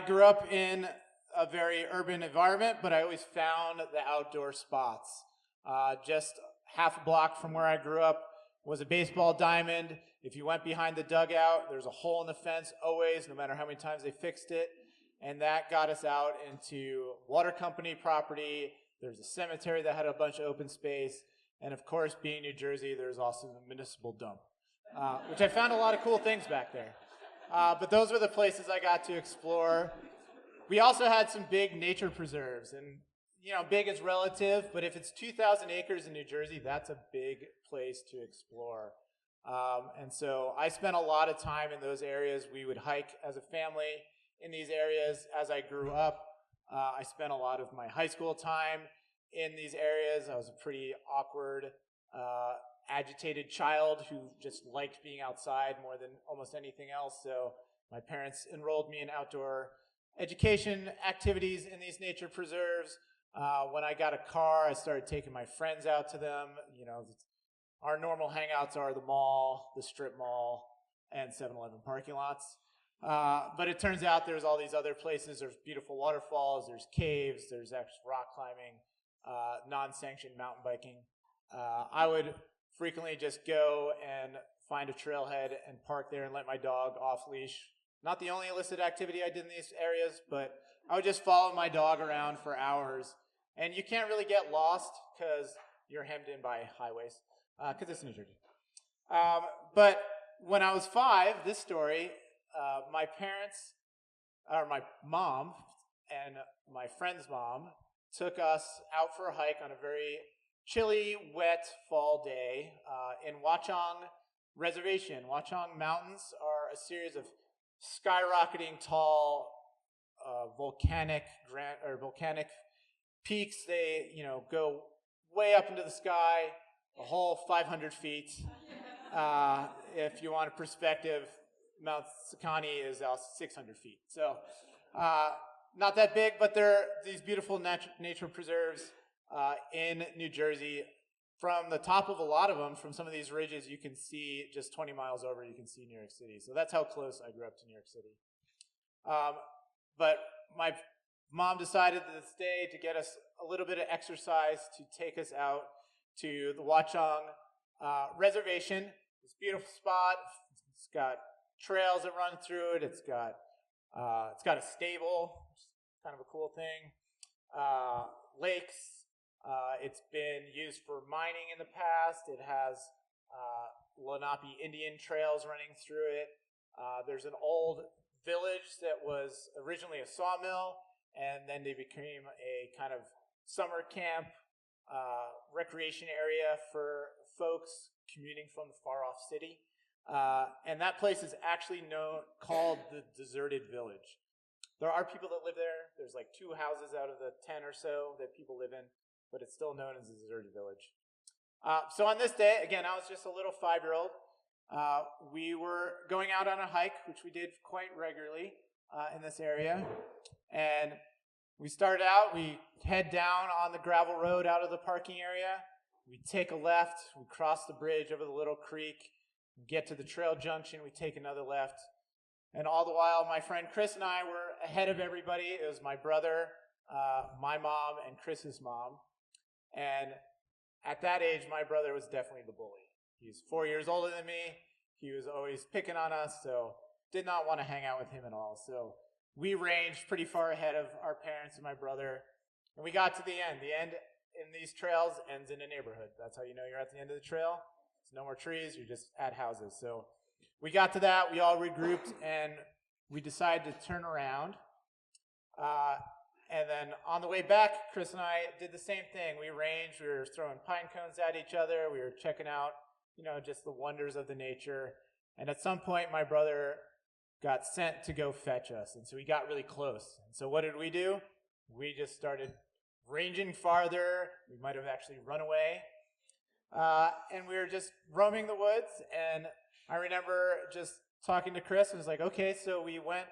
B: grew up in a very urban environment, but I always found the outdoor spots. Just half a block from where I grew up was a baseball diamond. If you went behind the dugout, there's a hole in the fence always, no matter how many times they fixed it. And that got us out into water company property. There's a cemetery that had a bunch of open space. And of course, being New Jersey, there's also the municipal dump, which I found a lot of cool things back there. But those were the places I got to explore. We also had some big nature preserves, and you know, big is relative, but if it's 2,000 acres in New Jersey, that's a big place to explore. And so I spent a lot of time in those areas. We would hike as a family in these areas. As I grew up, I spent a lot of my high school time in these areas. I was a pretty awkward, agitated child who just liked being outside more than almost anything else. So my parents enrolled me in outdoor education activities in these nature preserves. When I got a car, I started taking my friends out to them. You know, our normal hangouts are the mall, the strip mall, and 7-Eleven parking lots. But it turns out there's all these other places. There's beautiful waterfalls, there's caves, there's actual rock climbing, non-sanctioned mountain biking. I would frequently just go and find a trailhead and park there and let my dog off leash. Not the only illicit activity I did in these areas, but I would just follow my dog around for hours. And you can't really get lost because you're hemmed in by highways, because it's New Jersey. But when I was 5, this story, my parents, or my mom and my friend's mom took us out for a hike on a very chilly, wet fall day in Watchung Reservation. Watchung Mountains are a series of skyrocketing tall volcanic peaks. They, go way up into the sky, a whole 500 feet. If you want a perspective, Mount Sakani is 600 feet. So not that big, but they're these beautiful nature preserves in New Jersey. From the top of a lot of them, from some of these ridges, you can see just 20 miles over, you can see New York City. So that's how close I grew up to New York City. But my mom decided this day to get us a little bit of exercise, to take us out to the Watchung Reservation. This beautiful spot. It's got trails that run through it. It's got a stable, which is kind of a cool thing. Lakes. It's been used for mining in the past. It has Lenape Indian trails running through it. There's an old village that was originally a sawmill, and then they became a kind of summer camp recreation area for folks commuting from the far-off city. And that place is actually called the Deserted Village. There are people that live there. There's like 2 houses out of the 10 or so that people live in, but it's still known as the Deserted Village. So on this day, again, I was just a little 5-year-old. We were going out on a hike, which we did quite regularly in this area. And we started out, we head down on the gravel road out of the parking area. We take a left, we cross the bridge over the little creek, we get to the trail junction, we take another left. And all the while, my friend Chris and I were ahead of everybody. It was my brother, my mom, and Chris's mom. And at that age, my brother was definitely the bully. He's 4 years older than me. He was always picking on us, so did not want to hang out with him at all. So we ranged pretty far ahead of our parents and my brother. And we got to the end. The end in these trails ends in a neighborhood. That's how you know you're at the end of the trail. There's no more trees. You're just at houses. So we got to that. We all regrouped, and we decided to turn around. And then on the way back, Chris and I did the same thing. We ranged. We were throwing pine cones at each other. We were checking out, just the wonders of the nature. And at some point, my brother got sent to go fetch us. And so we got really close. And so what did we do? We just started ranging farther. We might have actually run away. And we were just roaming the woods. And I remember just talking to Chris and was like, okay, so we went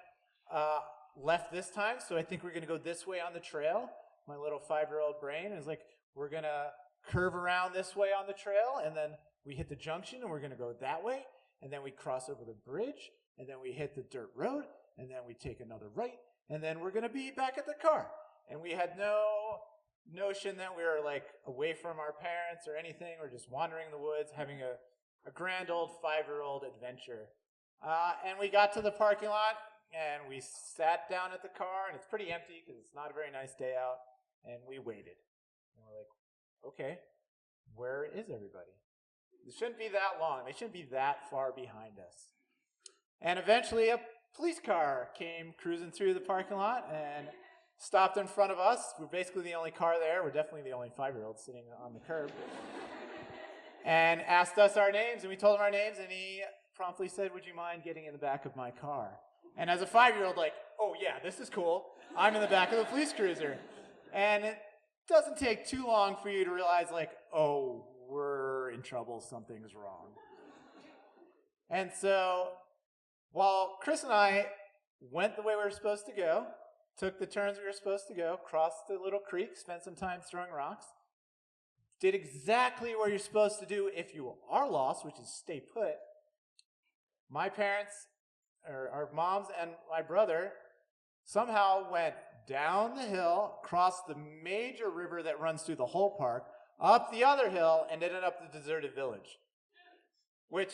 B: left this time, so I think we're going to go this way on the trail. My little 5-year-old brain is like, we're going to curve around this way on the trail, and then we hit the junction, and we're going to go that way, and then we cross over the bridge, and then we hit the dirt road, and then we take another right, and then we're going to be back at the car. And we had no notion that we were like away from our parents or anything. We're just wandering in the woods, having a grand old 5-year-old adventure. And we got to the parking lot, and we sat down at the car, and it's pretty empty because it's not a very nice day out, and we waited. And we're like, okay, where is everybody? It shouldn't be that long. They shouldn't be that far behind us. And eventually a police car came cruising through the parking lot and stopped in front of us. We're basically the only car there. We're definitely the only 5-year-old sitting on the curb. And asked us our names, and we told him our names, and he promptly said, would you mind getting in the back of my car? And as a 5-year-old, like, oh yeah, this is cool. I'm in the back of the police cruiser. And it doesn't take too long for you to realize, like, oh, we're in trouble, something's wrong. And so, while Chris and I went the way we were supposed to go, took the turns we were supposed to go, crossed the little creek, spent some time throwing rocks, did exactly what you're supposed to do if you are lost, which is stay put. My parents, or our moms and my brother, somehow went down the hill, crossed the major river that runs through the whole park, up the other hill, and ended up the deserted village, which,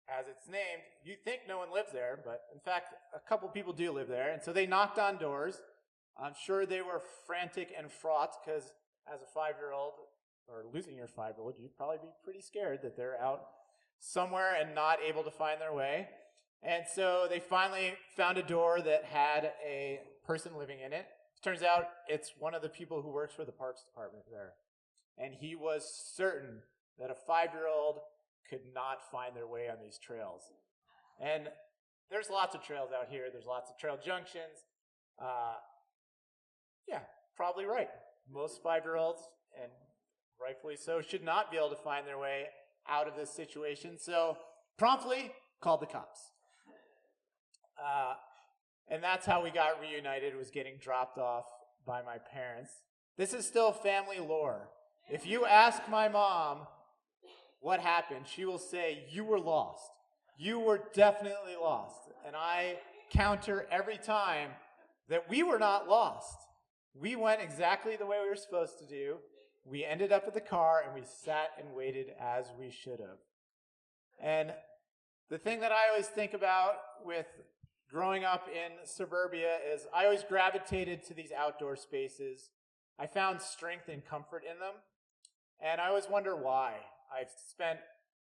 B: as it's named, you think no one lives there, but in fact, a couple people do live there. And so they knocked on doors. I'm sure they were frantic and fraught because as a 5-year-old, or losing your 5-year-old, you'd probably be pretty scared that they're out somewhere and not able to find their way. And so they finally found a door that had a person living in it. Turns out it's one of the people who works for the Parks Department there. And he was certain that a 5-year-old could not find their way on these trails. And there's lots of trails out here. There's lots of trail junctions. Yeah, probably right. Most 5-year-olds, and rightfully so, should not be able to find their way out of this situation. So promptly called the cops. And that's how we got reunited, was getting dropped off by my parents. This is still family lore. If you ask my mom what happened, she will say, you were lost. You were definitely lost. And I counter every time that we were not lost. We went exactly the way we were supposed to do. We ended up at the car and we sat and waited as we should have. And the thing that I always think about with growing up in suburbia is I always gravitated to these outdoor spaces. I found strength and comfort in them. And I always wonder why. I've spent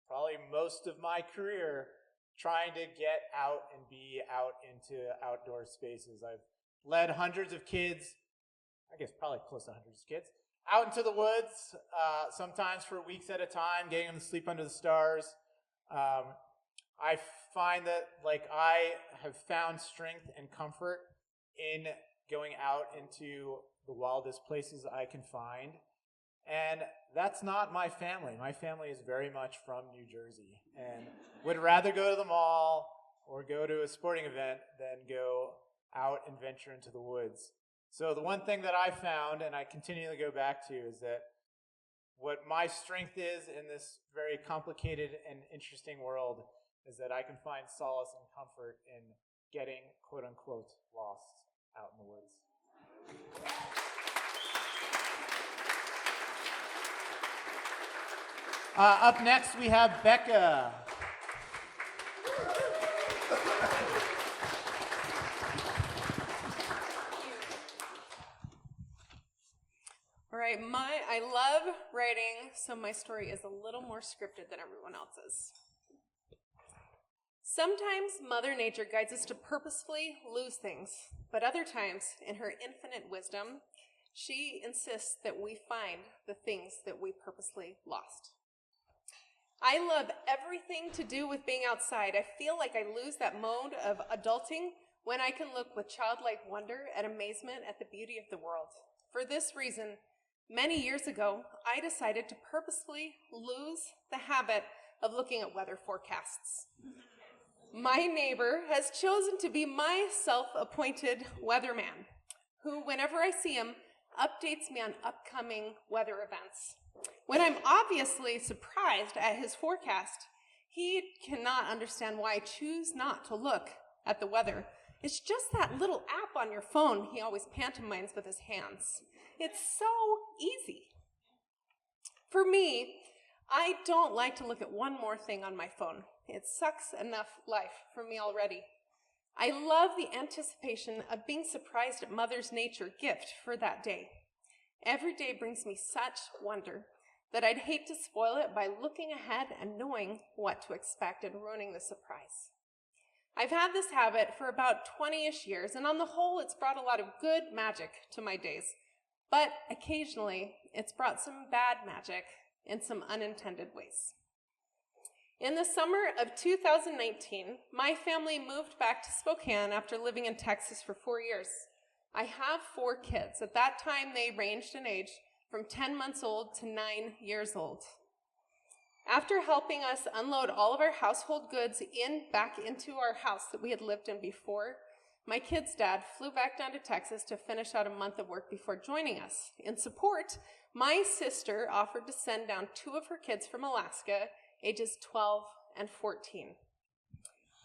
B: probably most of my career trying to get out and be out into outdoor spaces. I've led hundreds of kids, I guess probably close to hundreds of kids, out into the woods, sometimes for weeks at a time, getting them to sleep under the stars. I find that I have found strength and comfort in going out into the wildest places I can find. And that's not my family. My family is very much from New Jersey and would rather go to the mall or go to a sporting event than go out and venture into the woods. So the one thing that I found, and I continually go back to, is that what my strength is in this very complicated and interesting world is that I can find solace and comfort in getting, quote unquote, lost out in the woods. Up next, we have Becca.
I: All right, I love writing, so my story is a little more scripted than everyone else's. Sometimes Mother Nature guides us to purposefully lose things, but other times, in her infinite wisdom, she insists that we find the things that we purposely lost. I love everything to do with being outside. I feel like I lose that mode of adulting when I can look with childlike wonder and amazement at the beauty of the world. For this reason, many years ago, I decided to purposefully lose the habit of looking at weather forecasts. My neighbor has chosen to be my self-appointed weatherman, who, whenever I see him, updates me on upcoming weather events. When I'm obviously surprised at his forecast, he cannot understand why I choose not to look at the weather. It's just that little app on your phone he always pantomimes with his hands. It's so easy. For me, I don't like to look at one more thing on my phone. It sucks enough life for me already. I love the anticipation of being surprised at Mother Nature's gift for that day. Every day brings me such wonder that I'd hate to spoil it by looking ahead and knowing what to expect and ruining the surprise. I've had this habit for about 20-ish years, and on the whole, it's brought a lot of good magic to my days. But occasionally, it's brought some bad magic in some unintended ways. In the summer of 2019, my family moved back to Spokane after living in Texas for 4 years. I have 4 kids. At that time, they ranged in age from 10 months old to 9 years old. After helping us unload all of our household goods back into our house that we had lived in before, My kid's dad flew back down to Texas to finish out a month of work before joining us. In support, my sister offered to send down 2 of her kids from Alaska, ages 12 and 14.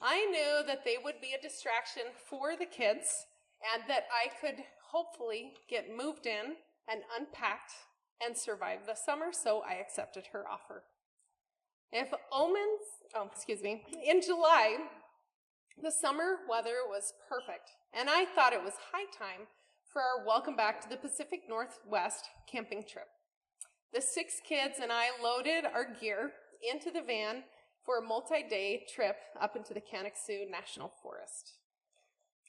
I: I knew that they would be a distraction for the kids and that I could hopefully get moved in and unpacked and survive the summer, so I accepted her offer. In July, the summer weather was perfect, and I thought it was high time for our welcome back to the Pacific Northwest camping trip. The 6 kids and I loaded our gear into the van for a multi-day trip up into the Kaniksu National Forest.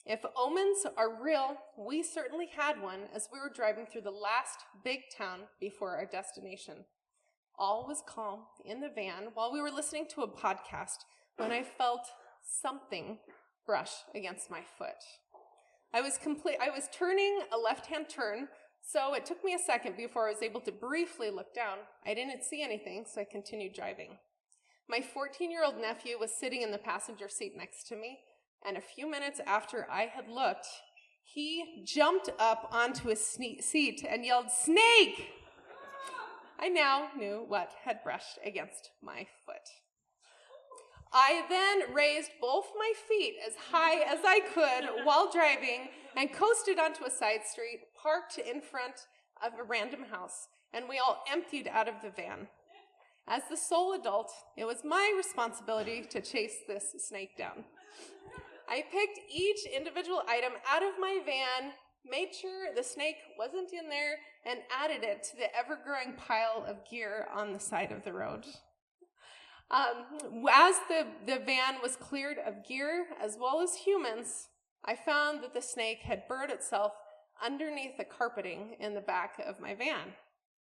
I: If omens are real, we certainly had one as we were driving through the last big town before our destination. All was calm in the van while we were listening to a podcast when I felt something brush against my foot. I was turning a left-hand turn, so it took me a second before I was able to briefly look down. I didn't see anything, so I continued driving. My 14-year-old nephew was sitting in the passenger seat next to me, and a few minutes after I had looked, he jumped up onto his seat and yelled, "Snake!" I now knew what had brushed against my foot. I then raised both my feet as high as I could while driving and coasted onto a side street, parked in front of a random house, and we all emptied out of the van. As the sole adult, it was my responsibility to chase this snake down. I picked each individual item out of my van, made sure the snake wasn't in there, and added it to the ever-growing pile of gear on the side of the road. As the van was cleared of gear as well as humans, I found that the snake had burrowed itself underneath the carpeting in the back of my van.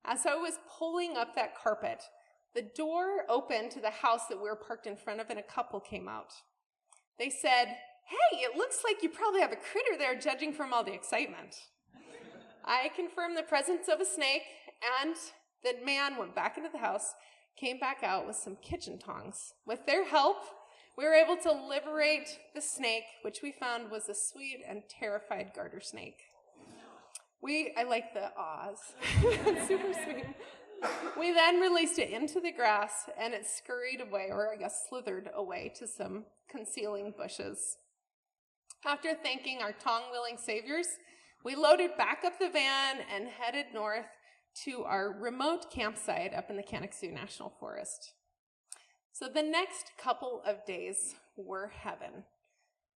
I: As I was pulling up that carpet, the door opened to the house that we were parked in front of, and a couple came out. They said, "Hey, it looks like you probably have a critter there, judging from all the excitement." I confirmed the presence of a snake, and the man went back into the house, came back out with some kitchen tongs. With their help, we were able to liberate the snake, which we found was a sweet and terrified garter snake. I like the ahs. It's super sweet. We then released it into the grass, and it scurried away, or I guess slithered away to some concealing bushes. After thanking our tong-wielding saviors, we loaded back up the van and headed north to our remote campsite up in the Kaniksu National Forest. So the next couple of days were heaven.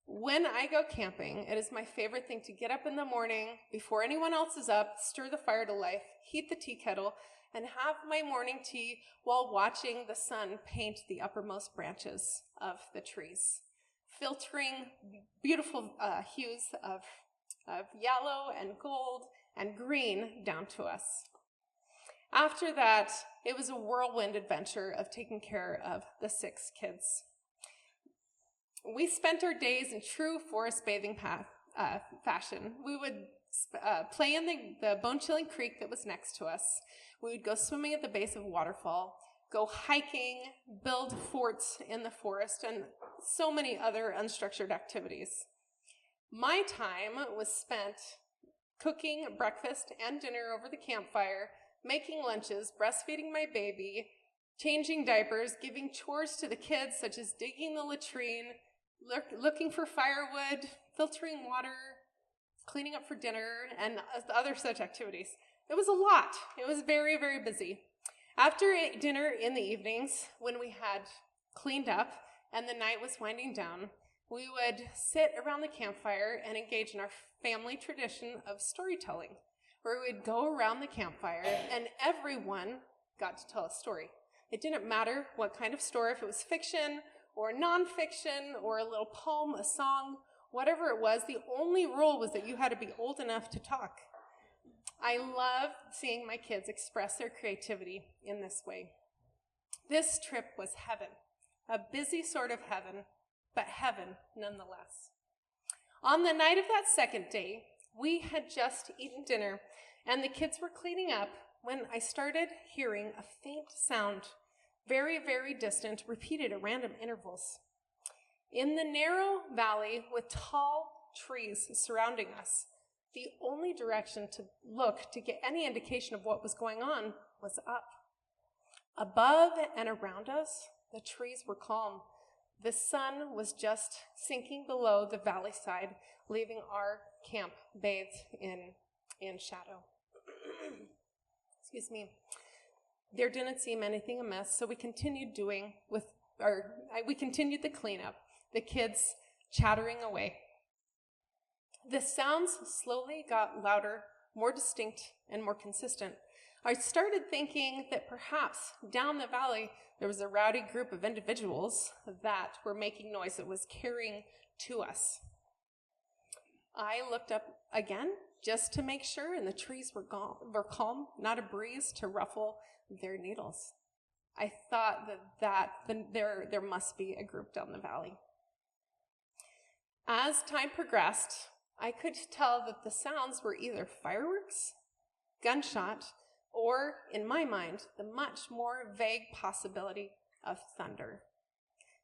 I: When I go camping, it is my favorite thing to get up in the morning before anyone else is up, stir the fire to life, heat the tea kettle, and have my morning tea while watching the sun paint the uppermost branches of the trees, filtering beautiful hues of yellow and gold and green down to us. After that, it was a whirlwind adventure of taking care of the 6 kids. We spent our days in true forest bathing fashion. We would play in the bone-chilling creek that was next to us. We would go swimming at the base of a waterfall, go hiking, build forts in the forest, and so many other unstructured activities. My time was spent cooking breakfast and dinner over the campfire, making lunches, breastfeeding my baby, changing diapers, giving chores to the kids, such as digging the latrine, looking for firewood, filtering water, cleaning up for dinner, and other such activities. It was a lot. It was very, very busy. After dinner in the evenings, when we had cleaned up and the night was winding down, we would sit around the campfire and engage in our family tradition of storytelling, where we would go around the campfire and everyone got to tell a story. It didn't matter what kind of story, if it was fiction or nonfiction or a little poem, a song, whatever it was, the only rule was that you had to be old enough to talk. I love seeing my kids express their creativity in this way. This trip was heaven, a busy sort of heaven, but heaven nonetheless. On the night of that second day, we had just eaten dinner, and the kids were cleaning up when I started hearing a faint sound, very, very distant, repeated at random intervals. In the narrow valley with tall trees surrounding us. The only direction to look to get any indication of what was going on was up. Above and around us, the trees were calm. The sun was just sinking below the valley side, leaving our camp bathed in shadow. Excuse me. There didn't seem anything amiss, so we continued the cleanup, the kids chattering away. The sounds slowly got louder, more distinct, and more consistent. I started thinking that perhaps down the valley there was a rowdy group of individuals that were making noise that was carrying to us. I looked up again just to make sure, and the trees were calm, not a breeze to ruffle their needles. I thought that there must be a group down the valley. As time progressed, I could tell that the sounds were either fireworks, gunshot, or, in my mind, the much more vague possibility of thunder.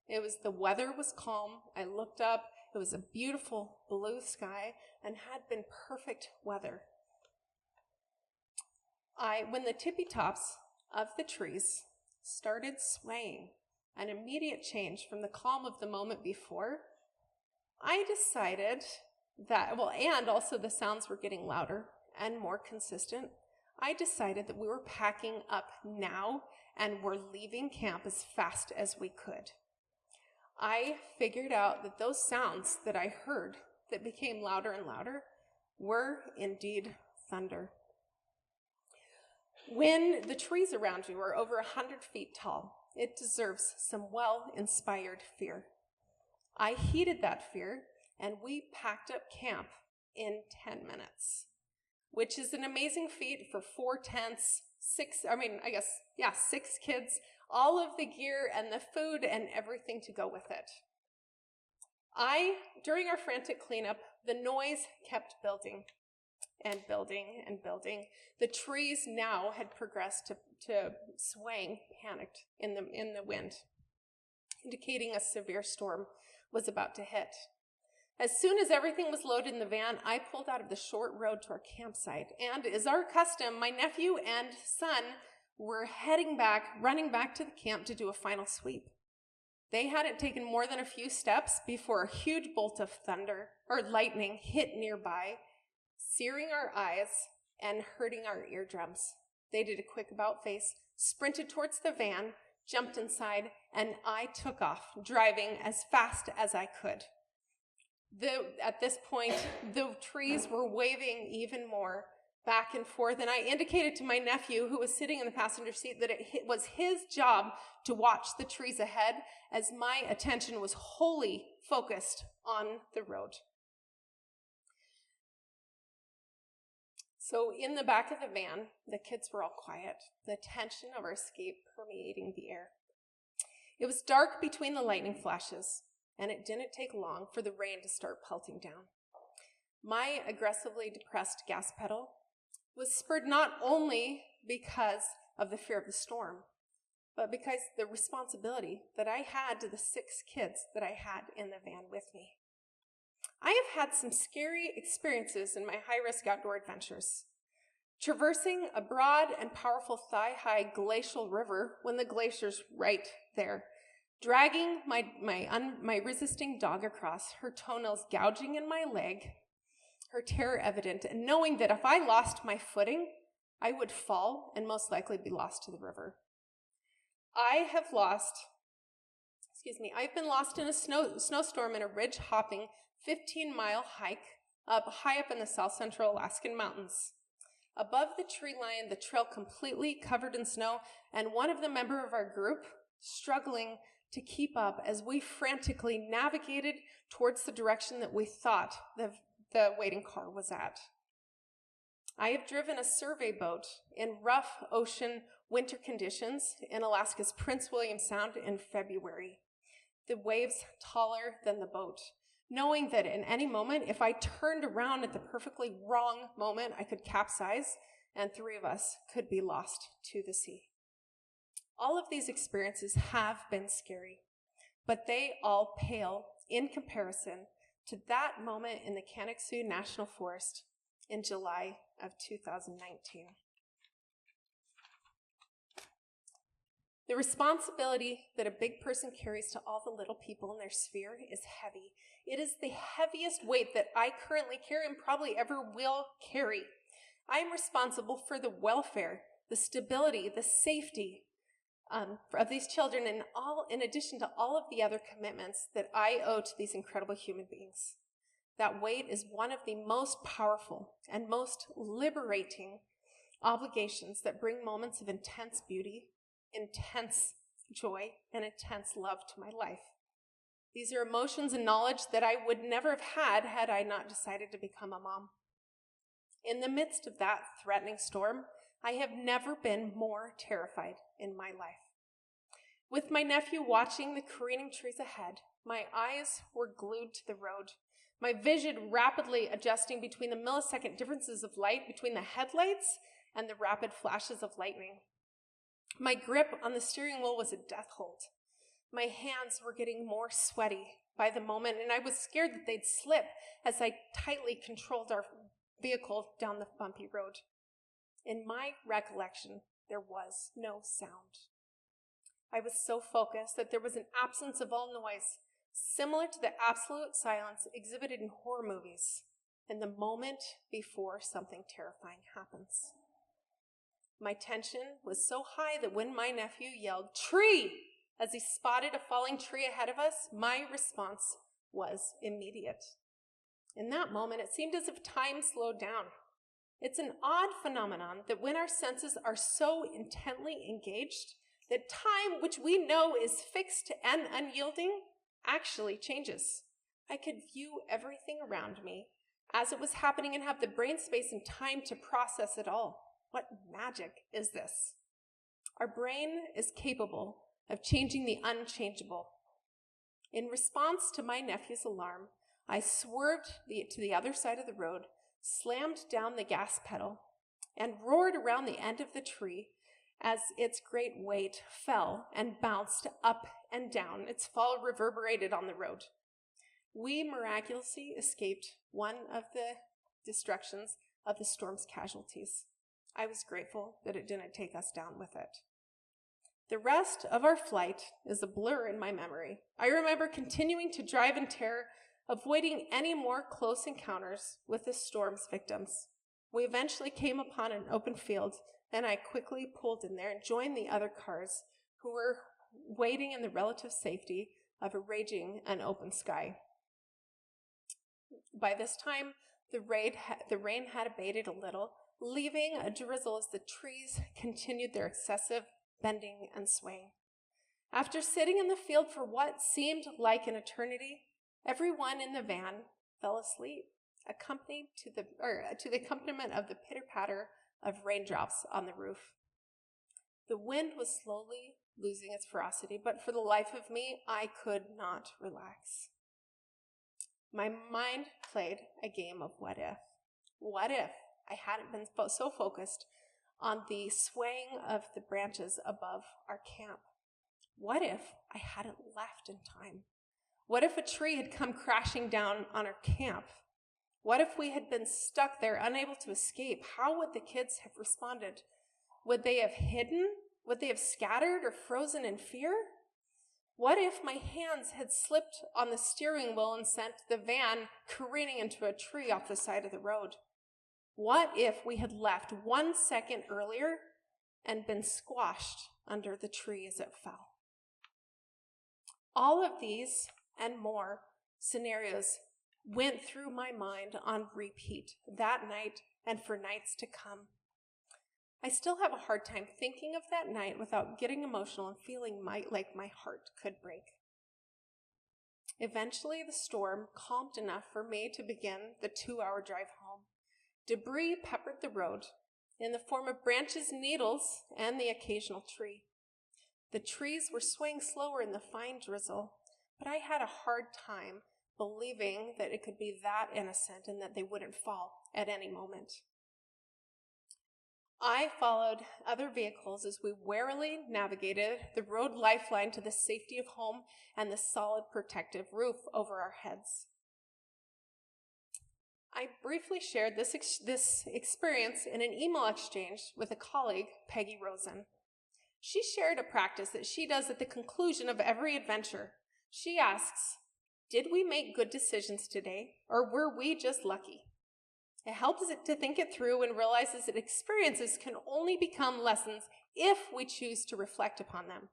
I: The weather was calm. I looked up. It was a beautiful blue sky and had been perfect weather. When the tippy tops of the trees started swaying, an immediate change from the calm of the moment before, I decided that, and also the sounds were getting louder and more consistent, I decided that we were packing up now and were leaving camp as fast as we could. I figured out that those sounds that I heard that became louder and louder were indeed thunder. When the trees around you are over 100 feet tall, it deserves some well-inspired fear. I heeded that fear, and we packed up camp in 10 minutes, which is an amazing feat for 4 tents, 6 kids, all of the gear and the food and everything to go with it. During our frantic cleanup, the noise kept building and building and building. The trees now had progressed to swaying, panicked in the wind, indicating a severe storm was about to hit. As soon as everything was loaded in the van, I pulled out of the short road to our campsite, and as our custom, my nephew and son were running back to the camp to do a final sweep. They hadn't taken more than a few steps before a huge bolt of thunder or lightning hit nearby, searing our eyes and hurting our eardrums. They did a quick about-face, sprinted towards the van, jumped inside, and I took off, driving as fast as I could. At this point, the trees were waving even more back and forth, and I indicated to my nephew, who was sitting in the passenger seat, that it was his job to watch the trees ahead, as my attention was wholly focused on the road. So in the back of the van, the kids were all quiet, the tension of our escape permeating the air. It was dark between the lightning flashes, and it didn't take long for the rain to start pelting down. My aggressively depressed gas pedal was spurred not only because of the fear of the storm, but because the responsibility that I had to the 6 kids that I had in the van with me. I have had some scary experiences in my high-risk outdoor adventures. Traversing a broad and powerful thigh-high glacial river when the glacier's right there, dragging my resisting dog across, her toenails gouging in my leg, her terror evident, and knowing that if I lost my footing, I would fall and most likely be lost to the river. I've been lost in a snowstorm in a ridge-hopping 15-mile hike high up in the south central Alaskan mountains. Above the tree line, the trail completely covered in snow, and one of the members of our group struggling to keep up as we frantically navigated towards the direction that we thought the waiting car was at. I have driven a survey boat in rough ocean winter conditions in Alaska's Prince William Sound in February. The waves taller than the boat, knowing that in any moment, if I turned around at the perfectly wrong moment, I could capsize and 3 of us could be lost to the sea. All of these experiences have been scary, but they all pale in comparison to that moment in the Canixu National Forest in July of 2019. The responsibility that a big person carries to all the little people in their sphere is heavy. It is the heaviest weight that I currently carry and probably ever will carry. I am responsible for the welfare, the stability, the safety of these children, and in addition to all of the other commitments that I owe to these incredible human beings. That weight is one of the most powerful and most liberating obligations that bring moments of intense beauty, intense joy, and intense love to my life. These are emotions and knowledge that I would never have had I not decided to become a mom. In the midst of that threatening storm, I have never been more terrified in my life. With my nephew watching the careening trees ahead, my eyes were glued to the road, my vision rapidly adjusting between the millisecond differences of light between the headlights and the rapid flashes of lightning. My grip on the steering wheel was a death hold. My hands were getting more sweaty by the moment, and I was scared that they'd slip as I tightly controlled our vehicle down the bumpy road. In my recollection, there was no sound. I was so focused that there was an absence of all noise, similar to the absolute silence exhibited in horror movies in the moment before something terrifying happens. My tension was so high that when my nephew yelled, "Tree!" as he spotted a falling tree ahead of us, my response was immediate. In that moment, it seemed as if time slowed down. It's an odd phenomenon that when our senses are so intently engaged, that time, which we know is fixed and unyielding, actually changes. I could view everything around me as it was happening and have the brain space and time to process it all. What magic is this? Our brain is capable of changing the unchangeable. In response to my nephew's alarm, I swerved to the other side of the road, slammed down the gas pedal, and roared around the end of the tree as its great weight fell and bounced up and down. Its fall reverberated on the road. We miraculously escaped one of the destructions of the storm's casualties. I was grateful that it didn't take us down with it. The rest of our flight is a blur in my memory. I remember continuing to drive in terror, avoiding any more close encounters with the storm's victims. We eventually came upon an open field, and I quickly pulled in there and joined the other cars who were waiting in the relative safety of a raging and open sky. By this time, the rain had abated a little, leaving a drizzle as the trees continued their excessive bending and swaying. After sitting in the field for what seemed like an eternity, everyone in the van fell asleep, accompanied to the accompaniment of the pitter-patter of raindrops on the roof. The wind was slowly losing its ferocity, but for the life of me, I could not relax. My mind played a game of what if. What if I hadn't been so focused on the swaying of the branches above our camp? What if I hadn't left in time? What if a tree had come crashing down on our camp? What if we had been stuck there, unable to escape? How would the kids have responded? Would they have hidden? Would they have scattered or frozen in fear? What if my hands had slipped on the steering wheel and sent the van careening into a tree off the side of the road? What if we had left 1 second earlier and been squashed under the tree as it fell? All of these and more scenarios went through my mind on repeat that night and for nights to come. I still have a hard time thinking of that night without getting emotional and feeling like my heart could break. Eventually, the storm calmed enough for me to begin the 2-hour drive home. Debris peppered the road in the form of branches, needles, and the occasional tree. The trees were swaying slower in the fine drizzle, but I had a hard time believing that it could be that innocent and that they wouldn't fall at any moment. I followed other vehicles as we warily navigated the road lifeline to the safety of home and the solid protective roof over our heads. I briefly shared this experience in an email exchange with a colleague, Peggy Rosen. She shared a practice that she does at the conclusion of every adventure. She asks, did we make good decisions today, or were we just lucky? It helps it to think it through and realizes that experiences can only become lessons if we choose to reflect upon them.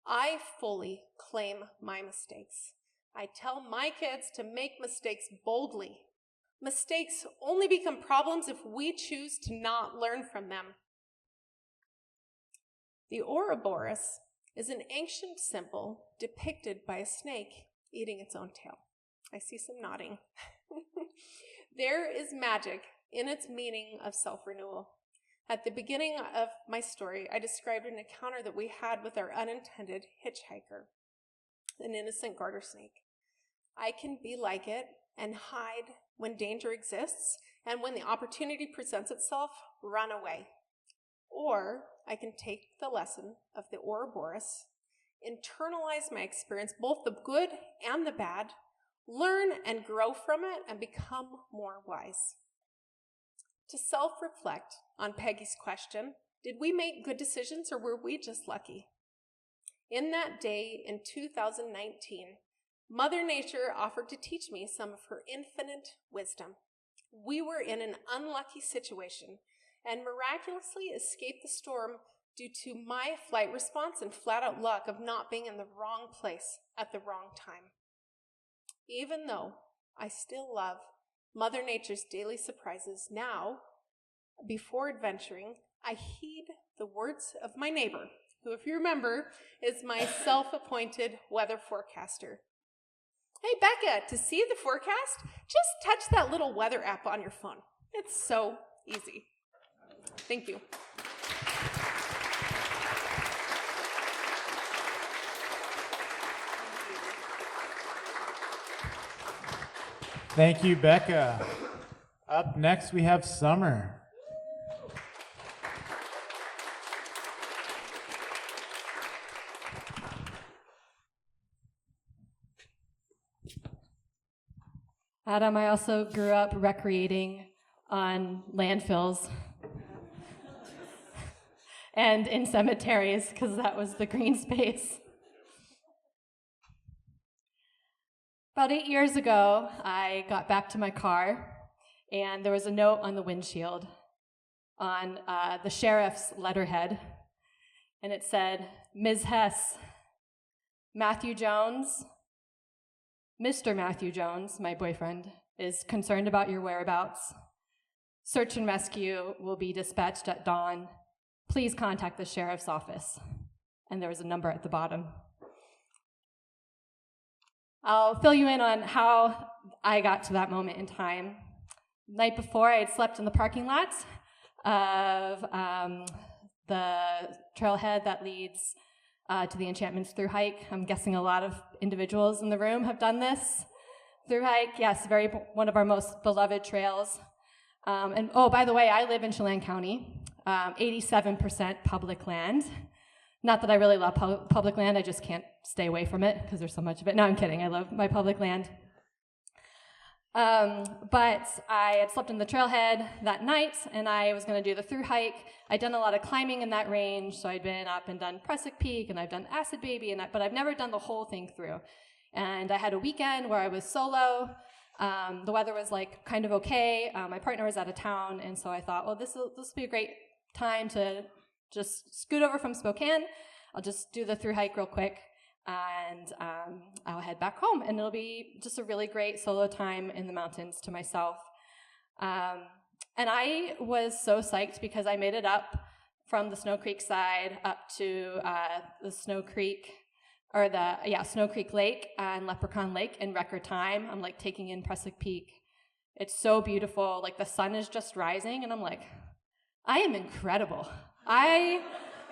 I: I fully claim my mistakes. I tell my kids to make mistakes boldly. Mistakes only become problems if we choose to not learn from them. The Ouroboros is an ancient symbol depicted by a snake eating its own tail. I see some nodding. There is magic in its meaning of self-renewal. At the beginning of my story, I described an encounter that we had with our unintended hitchhiker, an innocent garter snake. I can be like it and hide when danger exists, and when the opportunity presents itself, run away. Or I can take the lesson of the Ouroboros, internalize my experience, both the good and the bad, learn and grow from it, and become more wise. To self-reflect on Peggy's question, did we make good decisions or were we just lucky? In that day in 2019, Mother Nature offered to teach me some of her infinite wisdom. We were in an unlucky situation and miraculously escaped the storm due to my flight response and flat-out luck of not being in the wrong place at the wrong time. Even though I still love Mother Nature's daily surprises, now, before adventuring, I heed the words of my neighbor, who, if you remember, is my self-appointed weather forecaster. Hey, Becca, to see the forecast, just touch that little weather app on your phone. It's so easy. Thank you.
J: Thank you, Becca. Up next, we have Summer.
K: Adam, I also grew up recreating on landfills and in cemeteries because that was the green space. About 8 years ago, I got back to my car, and there was a note on the windshield on the sheriff's letterhead, and it said, Ms. Hess, Matthew Jones, Mr. Matthew Jones, my boyfriend, is concerned about your whereabouts. Search and rescue will be dispatched at dawn. Please contact the sheriff's office. And there was a number at the bottom. I'll fill you in on how I got to that moment in time. The night before, I had slept in the parking lot of the trailhead that leads to the Enchantments through hike. I'm guessing a lot of individuals in the room have done this through hike. Yes, one of our most beloved trails. And oh, by the way, I live in Chelan County, 87% public land. Not that I really love public land, I just can't stay away from it because there's so much of it. No, I'm kidding, I love my public land. But I had slept in the trailhead that night, and I was going to do the through hike. I'd done a lot of climbing in that range, so I'd been up and done Pressic Peak, and I've done Acid Baby, but I've never done the whole thing through. And I had a weekend where I was solo. The weather was like kind of okay. My partner was out of town, and so I thought, well, this will be a great time to just scoot over from Spokane. I'll just do the through hike real quick, and I'll head back home, and it'll be just a really great solo time in the mountains to myself. And I was so psyched because I made it up from the Snow Creek side up to the Snow Creek Lake and Leprechaun Lake in record time. I'm like taking in Pressic Peak. It's so beautiful. Like the sun is just rising, and I'm like, I am incredible. I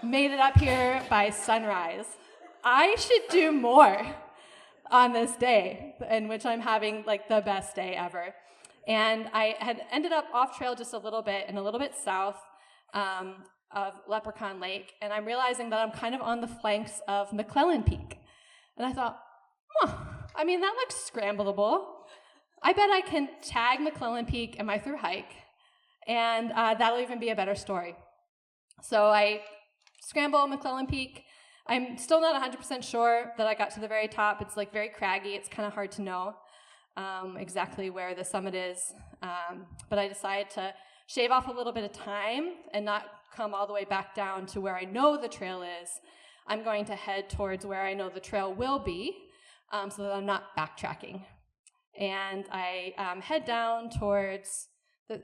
K: made it up here by sunrise. I should do more on this day, in which I'm having like the best day ever. And I had ended up off trail just a little bit south of Leprechaun Lake, and I'm realizing that I'm kind of on the flanks of McClellan Peak. And I thought, that looks scrambleable. I bet I can tag McClellan Peak in my through hike, and that'll even be a better story. So I scramble McClellan Peak. I'm still not 100% sure that I got to the very top. It's like very craggy. It's kind of hard to know exactly where the summit is. But I decided to shave off a little bit of time and not come all the way back down to where I know the trail is. I'm going to head towards where I know the trail will be so that I'm not backtracking. And I head down towards,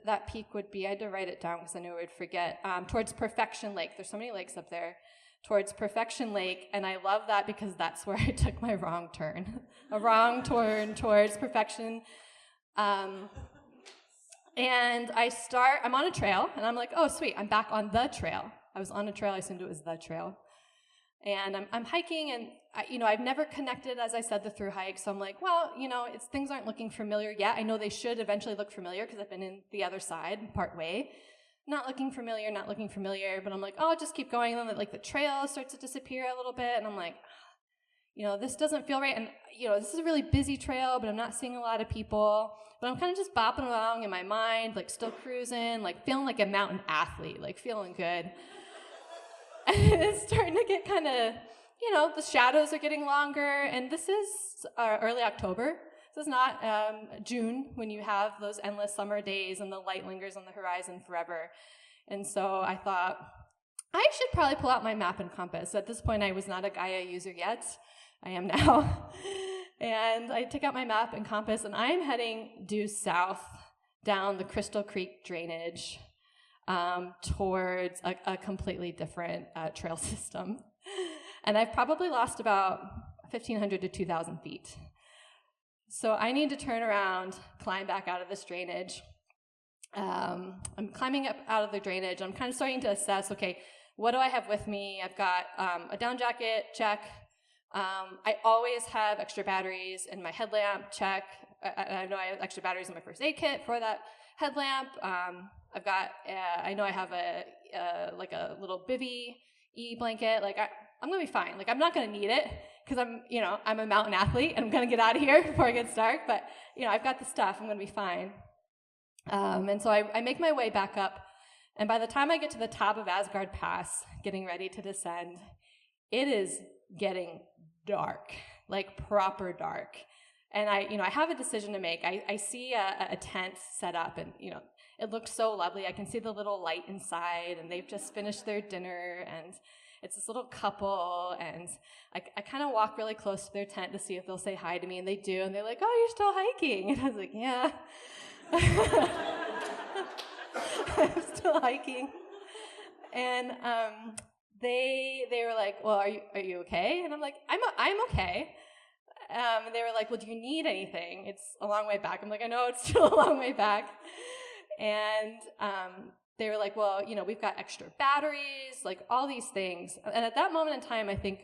K: that peak would be, I had to write it down because I knew I would forget, towards Perfection Lake. There's so many lakes up there. Towards Perfection Lake, and I love that because that's where I took my wrong turn. A wrong turn towards Perfection. And I'm on a trail, and I'm like, oh, sweet, I'm back on the trail. I was on a trail, I assumed it was the trail. And I'm hiking, and I've never connected, as I said, the through hike, so I'm like, well, things aren't looking familiar yet. I know they should eventually look familiar because I've been in the other side, part way. Not looking familiar, but I'm like, oh, I'll just keep going. And then the trail starts to disappear a little bit, and I'm like, this doesn't feel right. And, this is a really busy trail, but I'm not seeing a lot of people. But I'm kind of just bopping along in my mind, still cruising, feeling like a mountain athlete, feeling good. And it's starting to get kind of, the shadows are getting longer, and this is early October. This is not June when you have those endless summer days and the light lingers on the horizon forever. And so I thought, I should probably pull out my map and compass. At this point, I was not a Gaia user yet. I am now. And I took out my map and compass, and I am heading due south down the Crystal Creek drainage towards a completely different trail system. And I've probably lost about 1,500 to 2,000 feet. So I need to turn around, climb back out of this drainage. I'm climbing up out of the drainage. I'm kind of starting to assess, okay, what do I have with me? I've got a down jacket, check. I always have extra batteries in my headlamp, check. I know I have extra batteries in my first aid kit for that headlamp. I've got, I know I have a little bivy blanket. I'm gonna be fine. I'm not gonna need it because I'm a mountain athlete and I'm gonna get out of here before it gets dark. But I've got the stuff. I'm gonna be fine. And so I make my way back up, and by the time I get to the top of Asgard Pass, getting ready to descend, it is getting dark, proper dark. And I have a decision to make. I see a tent set up, and it looks so lovely. I can see the little light inside, and they've just finished their dinner, and it's this little couple, and I kind of walk really close to their tent to see if they'll say hi to me, and they do, and they're like, oh, you're still hiking? And I was like, yeah. I'm still hiking. And they were like, well, are you okay? And I'm like, I'm okay. And they were like, well, do you need anything? It's a long way back. I'm like, I know it's still a long way back. And they were like, well, we've got extra batteries, all these things. And at that moment in time, I think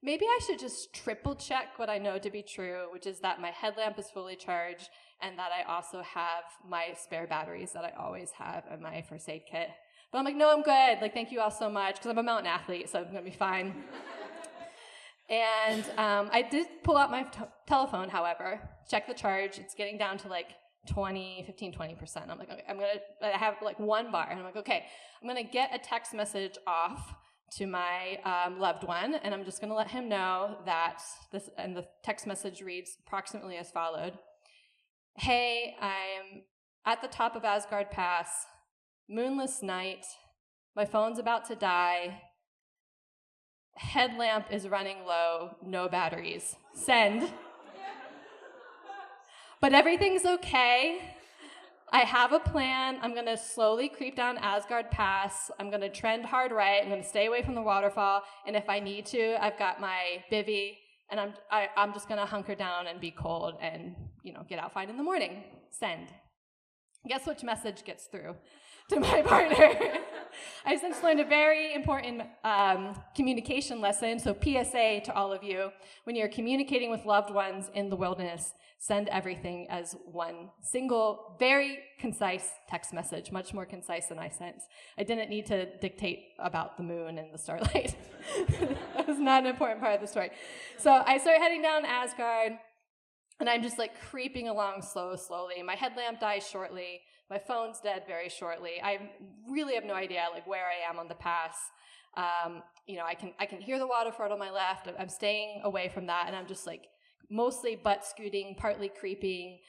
K: maybe I should just triple check what I know to be true, which is that my headlamp is fully charged and that I also have my spare batteries that I always have in my first aid kit. But I'm like, no, I'm good. Thank you all so much, because I'm a mountain athlete, so I'm going to be fine. And I did pull out my telephone, however, check the charge. It's getting down to 15-20%. I'm like, okay, I have one bar, and I'm like, okay, I'm gonna get a text message off to my loved one, and I'm just gonna let him know that this, and the text message reads approximately as followed. Hey, I'm at the top of Asgard Pass, moonless night, my phone's about to die, headlamp is running low, no batteries, send. But everything's okay. I have a plan. I'm gonna slowly creep down Asgard Pass. I'm gonna trend hard right. I'm gonna stay away from the waterfall. And if I need to, I've got my bivvy, and I'm just gonna hunker down and be cold and get out fine in the morning. Send. Guess which message gets through to my partner? I since learned a very important communication lesson. So PSA to all of you: when you're communicating with loved ones in the wilderness, send everything as one single, very concise text message, much more concise than I sent. I didn't need to dictate about the moon and the starlight. That was not an important part of the story. So I start heading down Asgard. And I'm just like creeping along slowly. My headlamp dies shortly. My phone's dead very shortly. I really have no idea like where I am on the pass. I can hear the waterford on my left. I'm staying away from that, and I'm just like mostly butt scooting, partly creeping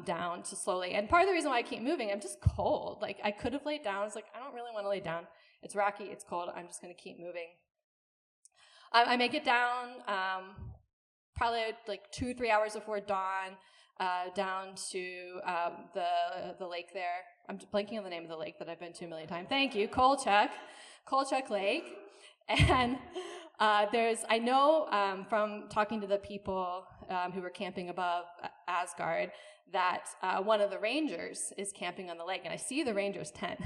K: down to slowly. And part of the reason why I keep moving, I'm just cold. Like I could have laid down. I was like, I don't really want to lay down. It's rocky. It's cold. I'm just going to keep moving. I make it down. Probably like 2-3 hours before dawn, down to the lake there. I'm blanking on the name of the lake that I've been to a million times. Thank you, Kolchak Lake. And I know from talking to the people who were camping above Asgard that one of the rangers is camping on the lake, and I see the ranger's tent.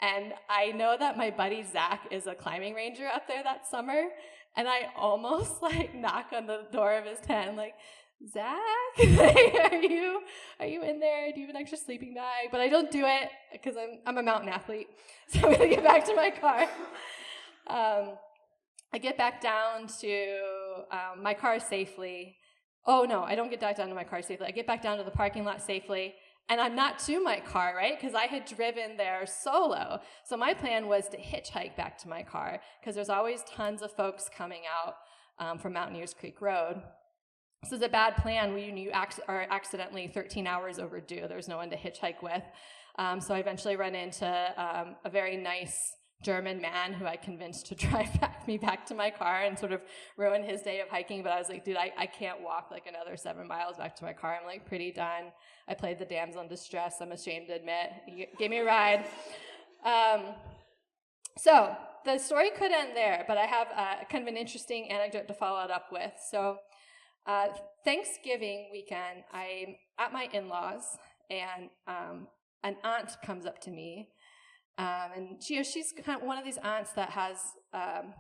K: And I know that my buddy Zach is a climbing ranger up there that summer, and I almost like knock on the door of his tent. I'm like, Zach, are you in there? Do you have an extra sleeping bag? But I don't do it because I'm a mountain athlete, so I'm gonna get back to my car. I get back down to my car safely. Oh no, I don't get back down to my car safely. I get back down to the parking lot safely. And I'm not to my car, right? Because I had driven there solo. So my plan was to hitchhike back to my car, because there's always tons of folks coming out from Mountaineers Creek Road. This is a bad plan when you are accidentally 13 hours overdue. There's no one to hitchhike with. So I eventually run into a very nice German man who I convinced to drive me back to my car and sort of ruin his day of hiking. But I was like, dude, I can't walk like another 7 miles back to my car. I'm like pretty done. I played the damsel in distress, I'm ashamed to admit. He gave me a ride. So the story could end there, but I have kind of an interesting anecdote to follow it up with. So Thanksgiving weekend, I'm at my in-laws, and an aunt comes up to me. And she's kind of one of these aunts that has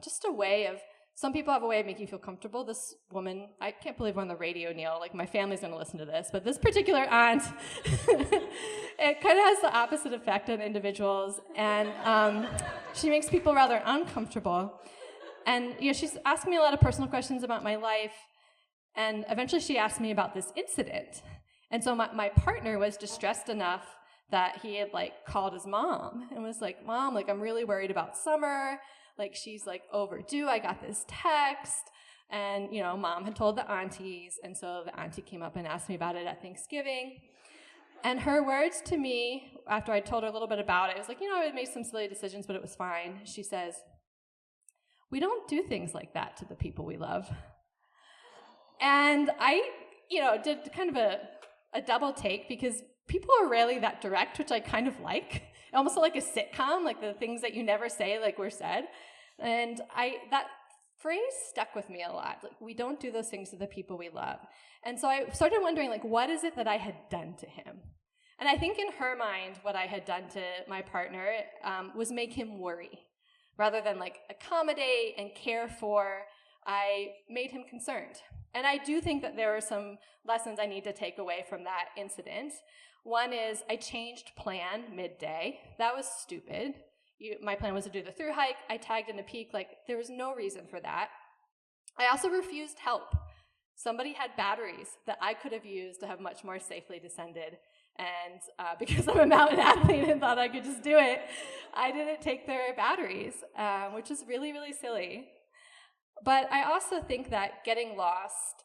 K: just a way of, some people have a way of making you feel comfortable. This woman, I can't believe we're on the radio, Neil. Like, my family's going to listen to this. But this particular aunt, it kind of has the opposite effect on individuals. And she makes people rather uncomfortable. And, she's asking me a lot of personal questions about my life. And eventually she asked me about this incident. And so my partner was distressed enough that he had called his mom and was like, Mom, I'm really worried about Summer. She's overdue. I got this text. And, Mom had told the aunties. And so the auntie came up and asked me about it at Thanksgiving. And her words to me, after I told her a little bit about it, was like, I made some silly decisions, but it was fine. She says, we don't do things like that to the people we love. And I, did kind of a double take, because people are rarely that direct, which I kind of like. Almost like a sitcom, the things that you never say were said. And that phrase stuck with me a lot. We don't do those things to the people we love. And so I started wondering, what is it that I had done to him? And I think in her mind, what I had done to my partner was make him worry. Rather than accommodate and care for, I made him concerned. And I do think that there are some lessons I need to take away from that incident. One is I changed plan midday. That was stupid. My plan was to do the through hike. I tagged in a peak. There was no reason for that. I also refused help. Somebody had batteries that I could have used to have much more safely descended. And because I'm a mountain athlete and thought I could just do it, I didn't take their batteries, which is really, really silly. But I also think that getting lost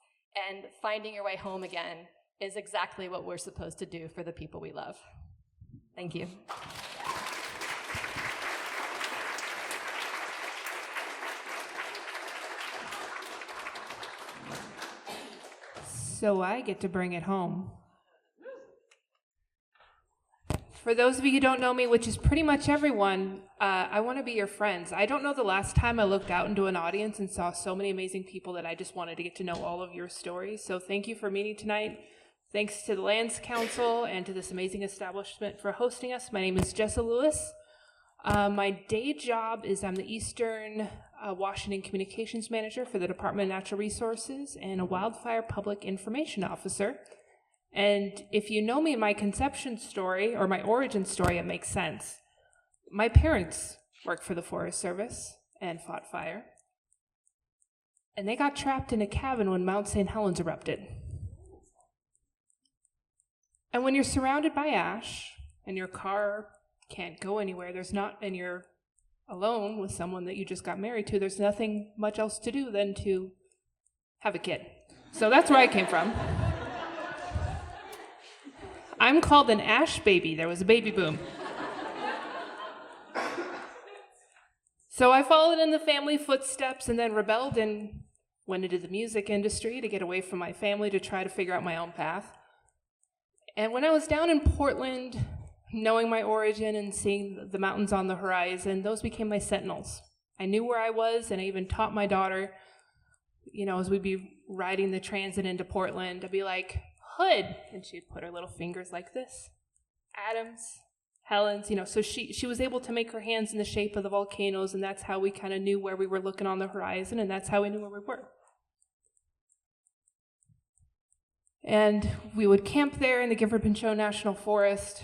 K: and finding your way home again is exactly what we're supposed to do for the people we love. Thank you.
L: So I get to bring it home. For those of you who don't know me, which is pretty much everyone, I want to be your friends. I don't know the last time I looked out into an audience and saw so many amazing people that I just wanted to get to know all of your stories. So thank you for meeting tonight. Thanks to the Lands Council and to this amazing establishment for hosting us. My name is Jessa Lewis. My day job is I'm the Eastern Washington Communications Manager for the Department of Natural Resources and a Wildfire Public Information Officer. And if you know me in my conception story, or my origin story, it makes sense. My parents worked for the Forest Service and fought fire. And they got trapped in a cabin when Mount St. Helens erupted. And when you're surrounded by ash and your car can't go anywhere, and you're alone with someone that you just got married to, there's nothing much else to do than to have a kid. So that's where I came from. I'm called an ash baby. There was a baby boom. So I followed in the family footsteps and then rebelled and went into the music industry to get away from my family to try to figure out my own path. And when I was down in Portland, knowing my origin and seeing the mountains on the horizon, those became my sentinels. I knew where I was, and I even taught my daughter, as we'd be riding the transit into Portland, I'd be like, Hood, and she'd put her little fingers like this. Adams, Helens, so she was able to make her hands in the shape of the volcanoes, and that's how we kind of knew where we were looking on the horizon, and that's how we knew where we were. And we would camp there in the Gifford Pinchot National Forest,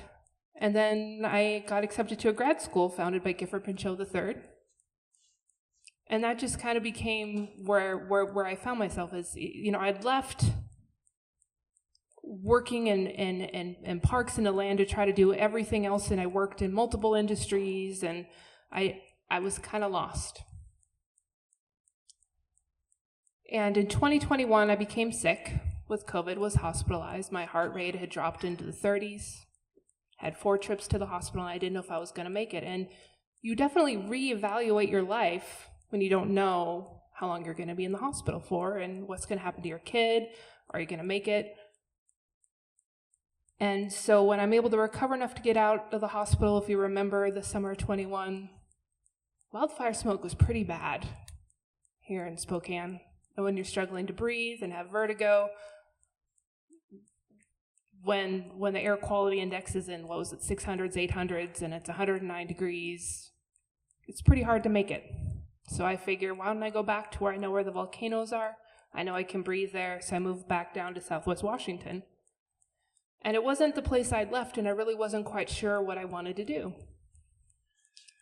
L: and then I got accepted to a grad school founded by Gifford Pinchot III. And that just kind of became where I found myself as, I'd left working in parks and the land to try to do everything else, and I worked in multiple industries, and I was kind of lost. And in 2021, I became sick with COVID, was hospitalized. My heart rate had dropped into the 30s, had 4 trips to the hospital, and I didn't know if I was going to make it. And you definitely reevaluate your life when you don't know how long you're going to be in the hospital for and what's going to happen to your kid. Are you going to make it? And so when I'm able to recover enough to get out of the hospital, if you remember the summer of 21, wildfire smoke was pretty bad here in Spokane. And when you're struggling to breathe and have vertigo, when the air quality index is in, 600s, 800s, and it's 109 degrees, it's pretty hard to make it. So I figure, why don't I go back to where I know where the volcanoes are? I know I can breathe there, so I moved back down to Southwest Washington. And it wasn't the place I'd left, and I really wasn't quite sure what I wanted to do.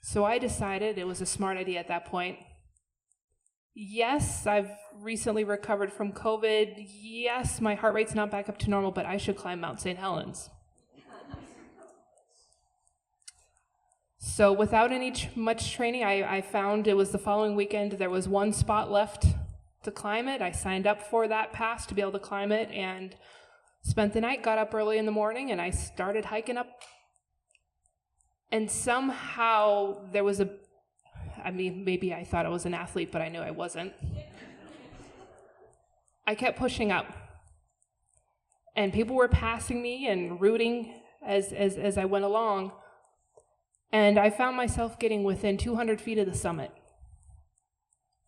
L: So I decided it was a smart idea at that point. Yes, I've recently recovered from COVID. Yes, my heart rate's not back up to normal, but I should climb Mount St. Helens. So without much training, I found it was the following weekend, there was one spot left to climb it. I signed up for that pass to be able to climb it and spent the night, got up early in the morning, and I started hiking up. And somehow there was maybe I thought I was an athlete, but I knew I wasn't. I kept pushing up. And people were passing me and rooting as I went along. And I found myself getting within 200 feet of the summit.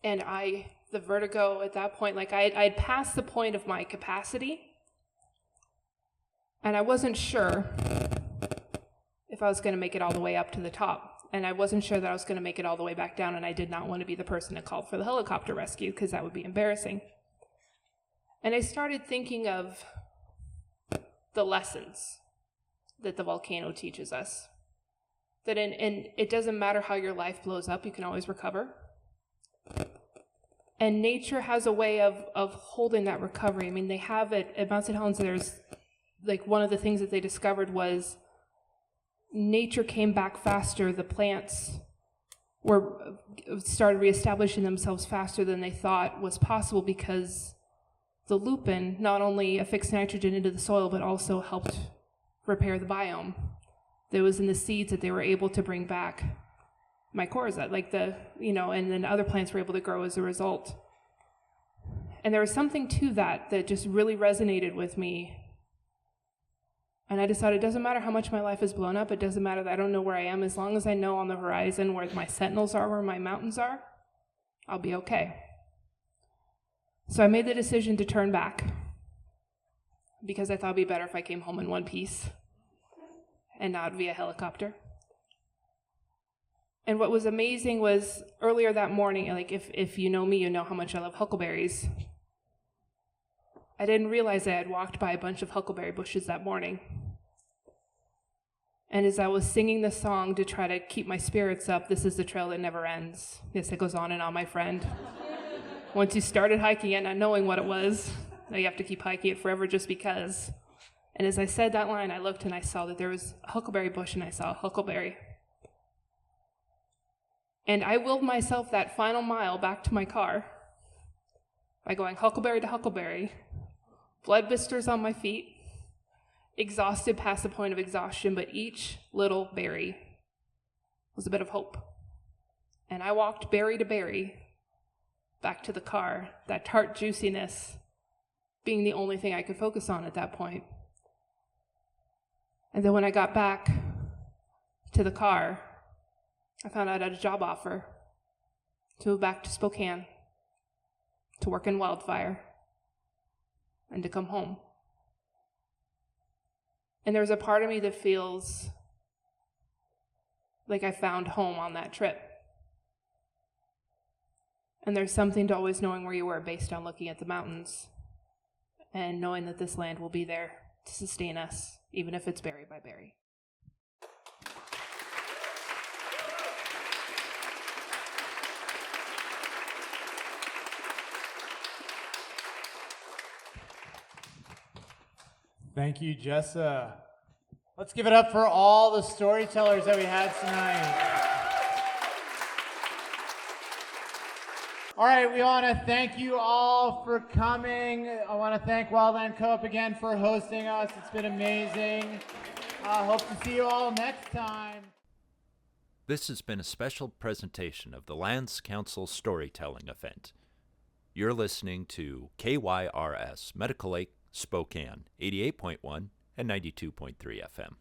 L: And the vertigo at that point, I'd passed the point of my capacity. And I wasn't sure if I was going to make it all the way up to the top. And I wasn't sure that I was going to make it all the way back down, and I did not want to be the person that called for the helicopter rescue, because that would be embarrassing. And I started thinking of the lessons that the volcano teaches us. That it doesn't matter how your life blows up, you can always recover. And nature has a way of holding that recovery. I mean, they have it at Mount St. Helens. There's one of the things that they discovered was nature came back faster. The plants started reestablishing themselves faster than they thought was possible, because the lupin not only affixed nitrogen into the soil, but also helped repair the biome. That was in the seeds that they were able to bring back mycorrhiza, and then other plants were able to grow as a result. And there was something to that just really resonated with me. And I decided it doesn't matter how much my life is blown up, it doesn't matter that I don't know where I am, as long as I know on the horizon where my sentinels are, where my mountains are, I'll be okay. So I made the decision to turn back, because I thought it'd be better if I came home in one piece and not via helicopter. And what was amazing was earlier that morning, if you know me, you know how much I love huckleberries. I didn't realize I had walked by a bunch of huckleberry bushes that morning. And as I was singing the song to try to keep my spirits up, this is the trail that never ends. Yes, it goes on, my friend. Once you started hiking it, not knowing what it was, now you have to keep hiking it forever just because. And as I said that line, I looked and I saw that there was a huckleberry bush, and I saw a huckleberry. And I willed myself that final mile back to my car by going huckleberry to huckleberry, blood blisters on my feet, exhausted past the point of exhaustion, but each little berry was a bit of hope. And I walked berry to berry back to the car, that tart juiciness being the only thing I could focus on at that point. And then when I got back to the car, I found out I had a job offer to move back to Spokane, to work in wildfire, and to come home. And there's a part of me that feels like I found home on that trip. And there's something to always knowing where you were based on looking at the mountains and knowing that this land will be there to sustain us, even if it's berry by berry.
J: Thank you, Jessa. Let's give it up for all the storytellers that we had tonight. All right, we want to thank you all for coming. I want to thank Wildland Co-op again for hosting us. It's been amazing. Hope to see you all next time.
A: This has been a special presentation of the Lands Council Storytelling Event. You're listening to KYRS, Medical Lake, Spokane, 88.1 and 92.3 FM.